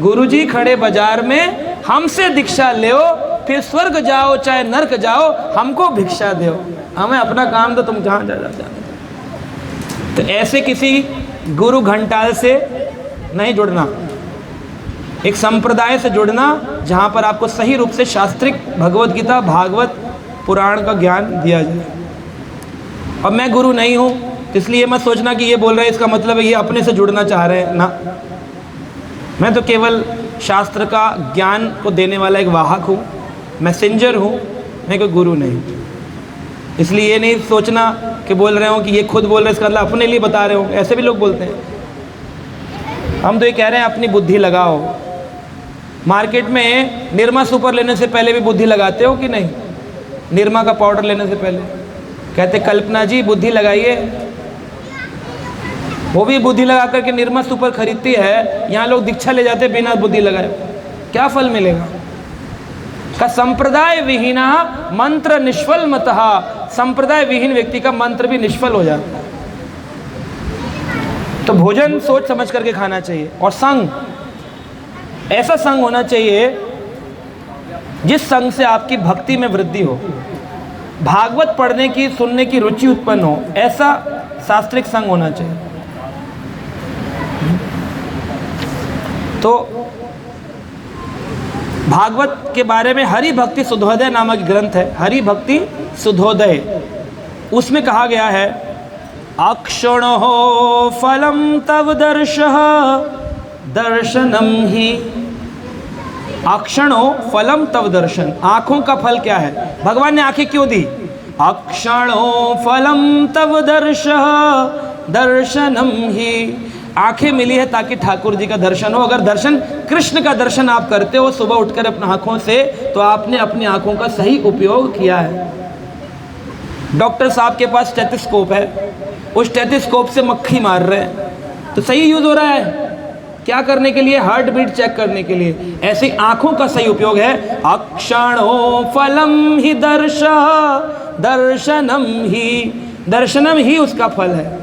गुरुजी खड़े बाजार में हमसे दीक्षा ले, फिर स्वर्ग जाओ चाहे नर्क जाओ, हमको भिक्षा दो, हमें अपना काम तो तुम जहाँ जा। तो ऐसे किसी गुरु घंटाल से नहीं जुड़ना, एक संप्रदाय से जुड़ना जहाँ पर आपको सही रूप से शास्त्रिक भगवत गीता भागवत पुराण का ज्ञान दिया जाए। अब मैं गुरु नहीं हूँ तो इसलिए मत सोचना कि ये बोल रहे हैं इसका मतलब है ये अपने से जुड़ना चाह रहे हैं ना। मैं तो केवल शास्त्र का ज्ञान को देने वाला एक वाहक हूँ, मैसेंजर हूँ, मैं कोई गुरु नहीं। इसलिए ये नहीं सोचना कि बोल रहे हो कि ये खुद बोल रहे हैं इसका मतलब अपने लिए बता रहे हो, ऐसे भी लोग बोलते हैं। हम तो ये कह रहे हैं अपनी बुद्धि लगाओ। मार्केट में निरमा सुपर लेने से पहले भी बुद्धि लगाते हो कि नहीं? निरमा का पाउडर लेने से पहले कहते कल्पना जी बुद्धि लगाइए, वो भी बुद्धि लगा करके निरमा सुपर खरीदती है। यहाँ लोग दीक्षा ले जाते बिना बुद्धि लगाए, क्या फल मिलेगा? का संप्रदाय विहीना मंत्र निष्फल मतः, संप्रदाय विहीन व्यक्ति का मंत्र भी निष्फल हो जाता है। तो भोजन सोच समझ करके खाना चाहिए। और संग, ऐसा संग होना चाहिए जिस संग से आपकी भक्ति में वृद्धि हो, भागवत पढ़ने की सुनने की रुचि उत्पन्न हो, ऐसा शास्त्रिक संग होना चाहिए। तो भागवत के बारे में हरि भक्ति सुधोदय नामक ग्रंथ है, हरि भक्ति सुधोदय। उसमें कहा गया है अक्षणो फलम तव दर्शः दर्शनम ही। अक्षणो फलम तव दर्शन, आंखों का फल क्या है? भगवान ने आंखें क्यों दी? अक्षणो फलम तव दर्शः दर्शनम ही, आंखें मिली है ताकि ठाकुर जी का दर्शन हो। अगर दर्शन, कृष्ण का दर्शन आप करते हो सुबह उठकर अपनी आंखों से, तो आपने अपनी आंखों का सही उपयोग किया है। डॉक्टर साहब के पास स्टेथोस्कोप है, उस स्टेथोस्कोप से मक्खी मार रहे हैं, तो सही यूज हो रहा है। क्या करने के लिए? हार्ट बीट चेक करने के लिए। ऐसे आंखों का सही उपयोग है। अक्षणो फलम ही दर्शनम ही, दर्शनम ही उसका फल है।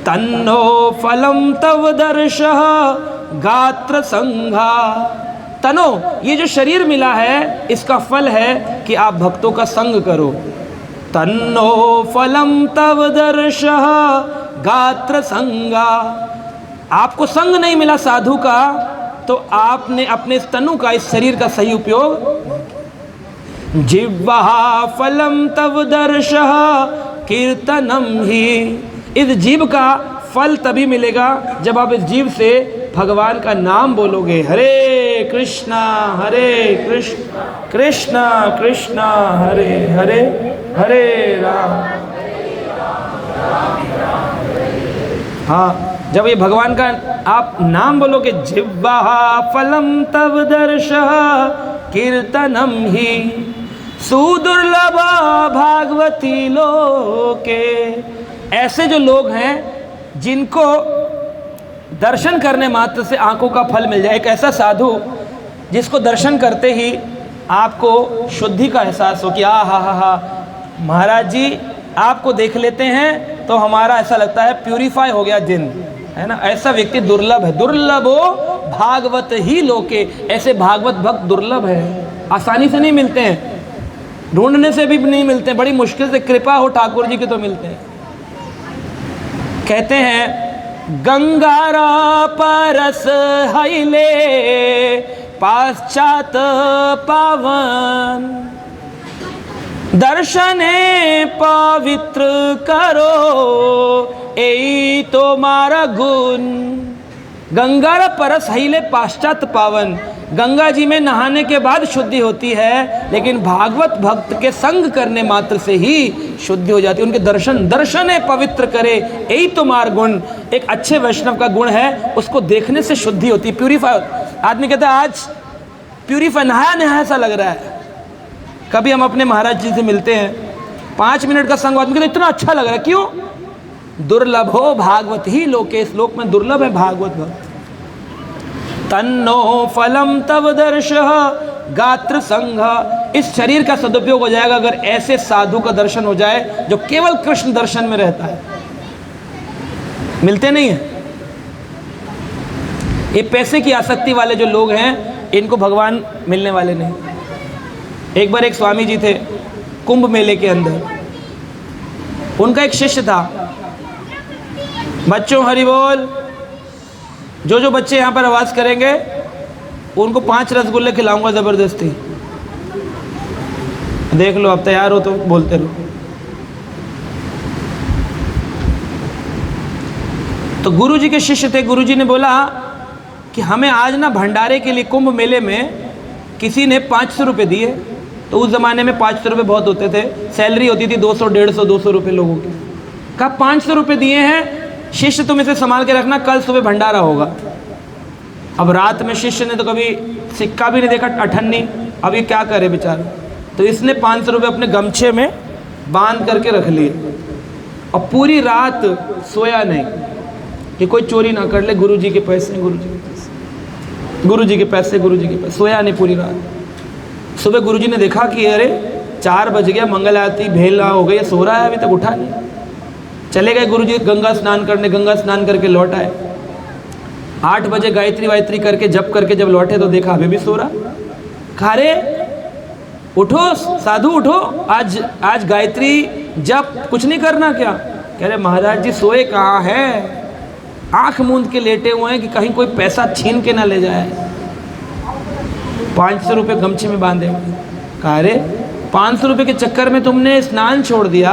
तन्नो फलम तव दर्शः गात्र संघा, तनो, ये जो शरीर मिला है इसका फल है कि आप भक्तों का संग करो। तन्नो फलम तव दर्शः गात्र संगा, आपको संग नहीं मिला साधु का, तो आपने अपने इस तनु का, इस शरीर का सही उपयोग। जिह्वा फलम तव दर्शः कीर्तनम ही, इस जीव का फल तभी मिलेगा जब आप इस जीव से भगवान का नाम बोलोगे। हरे कृष्णा कृष्ण कृष्णा हरे हरे, हरे राम। हाँ, जब ये भगवान का आप नाम बोलोगे, जिह्वा फलम तव दर्शः कीर्तनम ही सुदुर्लभा भागवती लोके। ऐसे जो लोग हैं जिनको दर्शन करने मात्र से आंखों का फल मिल जाए, एक ऐसा साधु जिसको दर्शन करते ही आपको शुद्धि का एहसास हो कि हा महाराज जी आपको देख लेते हैं तो हमारा ऐसा लगता है प्यूरिफाई हो गया दिन, है ना। ऐसा व्यक्ति दुर्लभ है। दुर्लभो भागवत ही लोके, ऐसे भागवत भक्त दुर्लभ है, आसानी से नहीं मिलते हैं, ढूंढने से भी नहीं मिलते हैं, बड़ी मुश्किल से कृपा हो ठाकुर जी की तो मिलते हैं। कहते हैं गंगारा परस हईले पाश्चात पावन, दर्शने पवित्र करो यही तो मारा गुण। गंगारा परस हईले पाश्चात पावन, गंगा जी में नहाने के बाद शुद्धि होती है, लेकिन भागवत भक्त के संग करने मात्र से ही शुद्धि हो जाती है। उनके दर्शने पवित्र करे यही तुम्हार गुण। एक अच्छे वैष्णव का गुण है, उसको देखने से शुद्धि होती है, प्यूरिफाई। आदमी कहता है आज प्यूरिफाई, नहाया सा लग रहा है। कभी हम अपने महाराज जी से मिलते हैं, 5 मिनट का संग, आदमी कहता इतना अच्छा लग रहा है, क्यों? दुर्लभ हो भागवत ही लोके, इस लोक में दुर्लभ है भागवत भक्त। तन्नो फलम तव दर्शः गात्र संघ, इस शरीर का सदुपयोग हो जाएगा अगर ऐसे साधु का दर्शन हो जाए जो केवल कृष्ण दर्शन में रहता है। मिलते नहीं है ये पैसे की आसक्ति वाले जो लोग हैं, इनको भगवान मिलने वाले नहीं। एक बार एक स्वामी जी थे कुंभ मेले के अंदर, उनका एक शिष्य था। बच्चों हरि बोल, जो बच्चे यहाँ पर आवाज़ करेंगे उनको 5 रसगुल्ले खिलाऊंगा ज़बरदस्ती। देख लो, आप तैयार हो तो बोलते रहो। तो गुरुजी के शिष्य थे। गुरुजी ने बोला कि हमें आज ना भंडारे के लिए कुंभ मेले में किसी ने 500 रुपये दिए। तो उस ज़माने में 500 रुपये बहुत होते थे, सैलरी होती थी 200, 150, 200 रुपये लोगों की। कहा 500 रुपये दिए हैं, शिष्य तुम इसे संभाल के रखना, कल सुबह भंडारा होगा। अब रात में शिष्य ने तो कभी सिक्का भी नहीं देखा, अठन्नी, अब ये क्या करे बेचारा। तो इसने 500 रुपये अपने गमछे में बांध करके रख लिए और पूरी रात सोया नहीं कि कोई चोरी ना कर ले, गुरुजी के पैसे, गुरुजी के पैसे, गुरुजी के पैसे, गुरुजी के पैसे। सोया नहीं पूरी रात। सुबह गुरुजी ने देखा कि अरे 4 बज गया, मंगल आरती भेला हो गई, सो रहा है, अभी तक उठा नहीं। चले गए गुरुजी गंगा स्नान करने, गंगा स्नान करके लौट आए। 8 बजे गायत्री वायत्री करके जप करके जब लौटे तो देखा अभी भी सो रहा। कहा रे उठो साधु उठो, आज गायत्री जप कुछ नहीं करना क्या? कह रहे महाराज जी सोए कहाँ है, आंख मूंद के लेटे हुए हैं कि कहीं कोई पैसा छीन के ना ले जाए। 500 रुपये गमछे में बांधे हुए। कहा रे 500 रुपये के चक्कर में तुमने स्नान छोड़ दिया,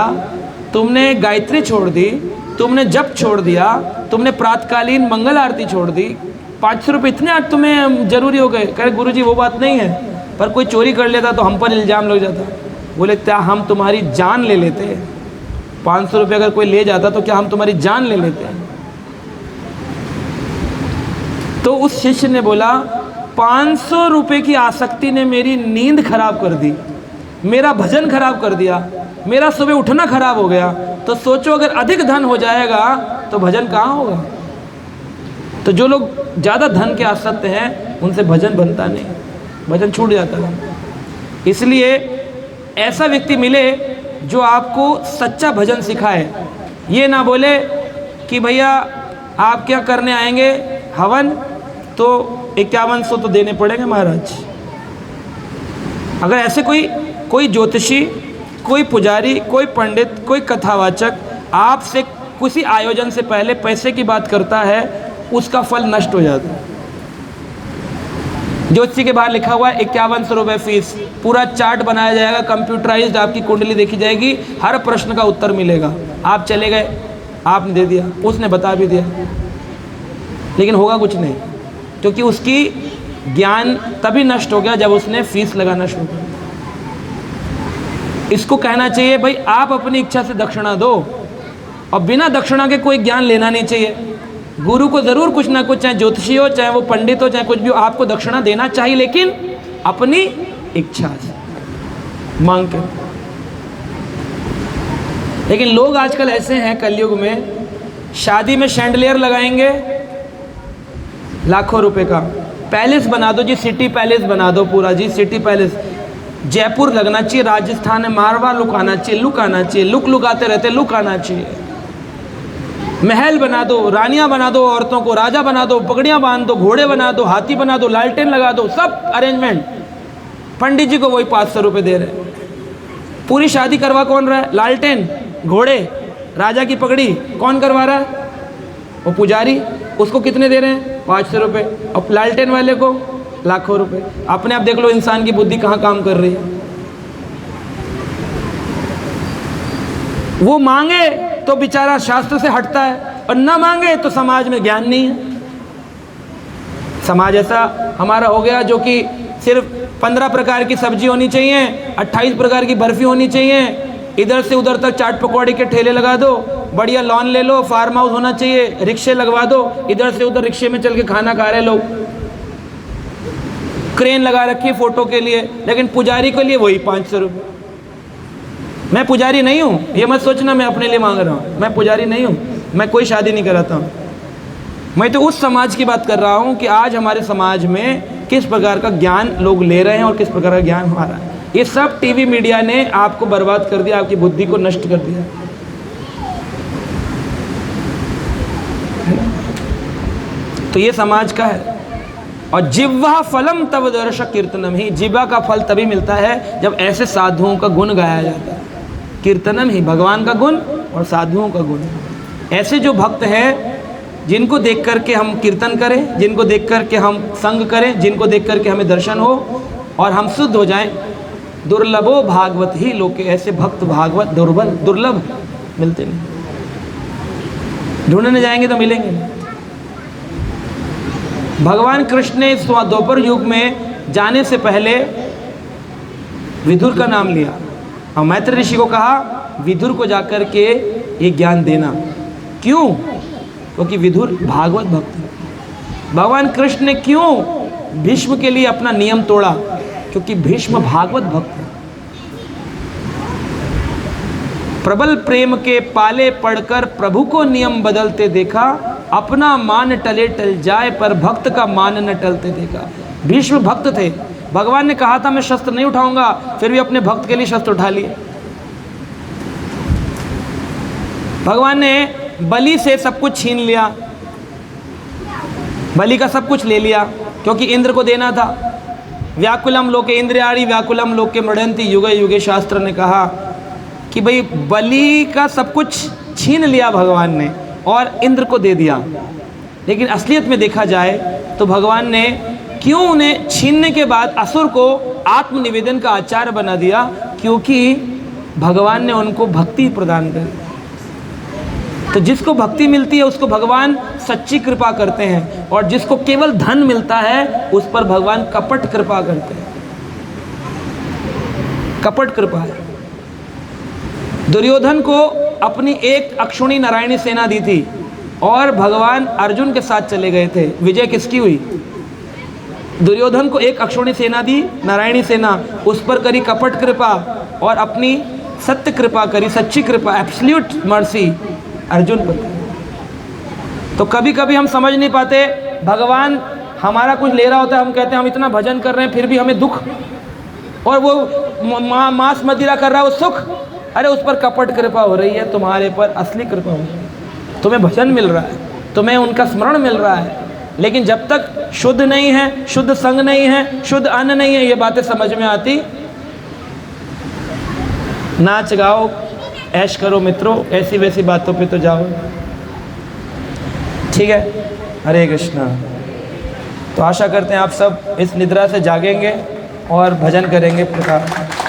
तुमने गायत्री छोड़ दी, तुमने जप छोड़ दिया, तुमने प्रातकालीन मंगल आरती छोड़ दी, 500 रुपये इतने आज तुम्हें जरूरी हो गए। कह रहे गुरुजी वो बात नहीं है, पर कोई चोरी कर लेता तो हम पर इल्ज़ाम लग जाता। बोले क्या हम तुम्हारी जान ले लेते? 500 रुपये अगर कोई ले जाता तो क्या हम तुम्हारी जान ले लेते? तो उस शिष्य ने बोला 500 रुपये की आसक्ति ने मेरी नींद खराब कर दी, मेरा भजन खराब कर दिया, मेरा सुबह उठना खराब हो गया। तो सोचो अगर अधिक धन हो जाएगा तो भजन कहाँ होगा? तो जो लोग ज़्यादा धन के आसक्त हैं उनसे भजन बनता नहीं, भजन छूट जाता है। इसलिए ऐसा व्यक्ति मिले जो आपको सच्चा भजन सिखाए। ये ना बोले कि भैया आप क्या करने आएंगे हवन, तो 5100 तो देने पड़ेंगे महाराज। अगर ऐसे कोई ज्योतिषी, कोई पुजारी, कोई पंडित, कोई कथावाचक आपसे किसी आयोजन से पहले पैसे की बात करता है, उसका फल नष्ट हो जाता है। ज्योतिषी के बाहर लिखा हुआ है 5100 रुपये फीस, पूरा चार्ट बनाया जाएगा, कंप्यूटराइज्ड आपकी कुंडली देखी जाएगी, हर प्रश्न का उत्तर मिलेगा। आप चले गए, आपने दे दिया, उसने बता भी दिया, लेकिन होगा कुछ नहीं, क्योंकि उसकी ज्ञान तभी नष्ट हो गया जब उसने फीस लगाना शुरू किया। इसको कहना चाहिए भाई आप अपनी इच्छा से दक्षिणा दो, और बिना दक्षिणा के कोई ज्ञान लेना नहीं चाहिए। गुरु को ज़रूर कुछ ना कुछ, चाहे ज्योतिषी हो, चाहे वो पंडित हो, चाहे कुछ भी हो, आपको दक्षिणा देना चाहिए, लेकिन अपनी इच्छा से मांग के। लेकिन लोग आजकल ऐसे हैं कलयुग में, शादी में शैंडलियर लगाएंगे लाखों रुपए का, पैलेस बना दो जी, सिटी पैलेस बना दो पूरा जी, सिटी पैलेस जयपुर लगना चाहिए, राजस्थान में मारवा लुक आना चाहिए, लुक आना चाहिए, लुक आते रहते, लुक आना चाहिए। महल बना दो, रानियां बना दो, औरतों को राजा बना दो, पगड़ियां बांध दो, घोड़े बना दो, हाथी बना दो, लालटेन लगा दो, सब अरेंजमेंट। पंडित जी को वही 500 रुपये दे रहे। पूरी शादी करवा कौन रहा है? लालटेन, घोड़े, राजा की पगड़ी कौन करवा रहा है? वो पुजारी। उसको कितने दे रहे हैं? 500 रुपये। और लालटेन वाले को लाखों रुपए। अपने आप देख लो इंसान की बुद्धि कहाँ काम कर रही है। वो मांगे तो बेचारा शास्त्र से हटता है, और ना मांगे तो समाज में ज्ञान नहीं है। समाज ऐसा हमारा हो गया जो कि सिर्फ 15 प्रकार की सब्जी होनी चाहिए, 28 प्रकार की बर्फी होनी चाहिए, इधर से उधर तक चाट पकौड़े के ठेले लगा दो, बढ़िया लॉन ले लो, फार्म हाउस होना चाहिए, रिक्शे लगवा दो, इधर से उधर रिक्शे में चल के खाना खा रहे लोग, क्रेन लगा रखी है फोटो के लिए, लेकिन पुजारी के लिए वही 500 रुपये। मैं पुजारी नहीं हूँ, ये मत सोचना मैं अपने लिए मांग रहा हूँ, मैं पुजारी नहीं हूँ, मैं कोई शादी नहीं कराता हूँ। मैं तो उस समाज की बात कर रहा हूँ कि आज हमारे समाज में किस प्रकार का ज्ञान लोग ले रहे हैं और किस प्रकार का ज्ञान हमारा है। ये सब टीवी मीडिया ने आपको बर्बाद कर दिया, आपकी बुद्धि को नष्ट कर दिया। तो ये समाज का है। और जिह्वा फलम तव दर्श कीर्तनम ही, जिह्वा का फल तभी मिलता है जब ऐसे साधुओं का गुण गाया जाता है। कीर्तनम ही भगवान का गुण और साधुओं का गुण। ऐसे जो भक्त हैं जिनको देख करके हम कीर्तन करें, जिनको देख करके हम संग करें, जिनको देख करके हमें दर्शन हो और हम शुद्ध हो जाएं। दुर्लभो भागवत ही लोके, ऐसे भक्त भागवत दुर्लभ मिलते नहीं, ढूंढने जाएंगे तो मिलेंगे नहीं। भगवान कृष्ण ने द्वापर युग में जाने से पहले विदुर का नाम लिया और मैत्री ऋषि को कहा विदुर को जाकर के ये ज्ञान देना। क्यों? क्योंकि विदुर भागवत भक्त है। भगवान कृष्ण ने क्यों भीष्म के लिए अपना नियम तोड़ा? क्योंकि भीष्म भागवत भक्त है। प्रबल प्रेम के पाले पढ़कर प्रभु को नियम बदलते देखा, अपना मान टले टल जाए पर भक्त का मान न टलते देखा। भीष्म भक्त थे, भगवान ने कहा था मैं शस्त्र नहीं उठाऊंगा, फिर भी अपने भक्त के लिए शस्त्र उठा लिए। भगवान ने बलि से सब कुछ छीन लिया, बलि का सब कुछ ले लिया क्योंकि इंद्र को देना था। व्याकुलम लोके इंद्रियाणि व्याकुलम लोके मृडन्ति युगे युगे, शास्त्र ने कहा कि भाई बलि का सब कुछ छीन लिया भगवान ने और इंद्र को दे दिया। लेकिन असलियत में देखा जाए तो भगवान ने क्यों उन्हें छीनने के बाद असुर को आत्मनिवेदन का आचार्य बना दिया? क्योंकि भगवान ने उनको भक्ति प्रदान कर दी। तो जिसको भक्ति मिलती है उसको भगवान सच्ची कृपा करते हैं, और जिसको केवल धन मिलता है उस पर भगवान कपट कृपा करते हैं। कपट कृपा है। दुर्योधन को अपनी एक अक्षुणी नारायणी सेना दी थी और भगवान अर्जुन के साथ चले गए थे। विजय किसकी हुई? दुर्योधन को एक अक्षुणी सेना दी, नारायणी सेना, उस पर करी कपट कृपा और अपनी सत्य कृपा करी, सच्ची कृपा, एब्सोल्यूट मर्सी अर्जुन पर। तो कभी कभी हम समझ नहीं पाते, भगवान हमारा कुछ ले रहा होता है, हम कहते हैं हम इतना भजन कर रहे हैं फिर भी हमें दुख, और वो मांस मदिरा कर रहा है वो सुख। अरे उस पर कपट कृपा हो रही है, तुम्हारे पर असली कृपा हो रही है। तुम्हें भजन मिल रहा है, तुम्हें उनका स्मरण मिल रहा है, लेकिन जब तक शुद्ध नहीं है, शुद्ध संग नहीं है, शुद्ध अन्न नहीं है, ये बातें समझ में आती। नाच गाओ, ऐश करो मित्रों, ऐसी वैसी बातों पे तो जाओ, ठीक है। हरे कृष्णा। तो आशा करते हैं आप सब इस निद्रा से जागेंगे और भजन करेंगे प्रकार।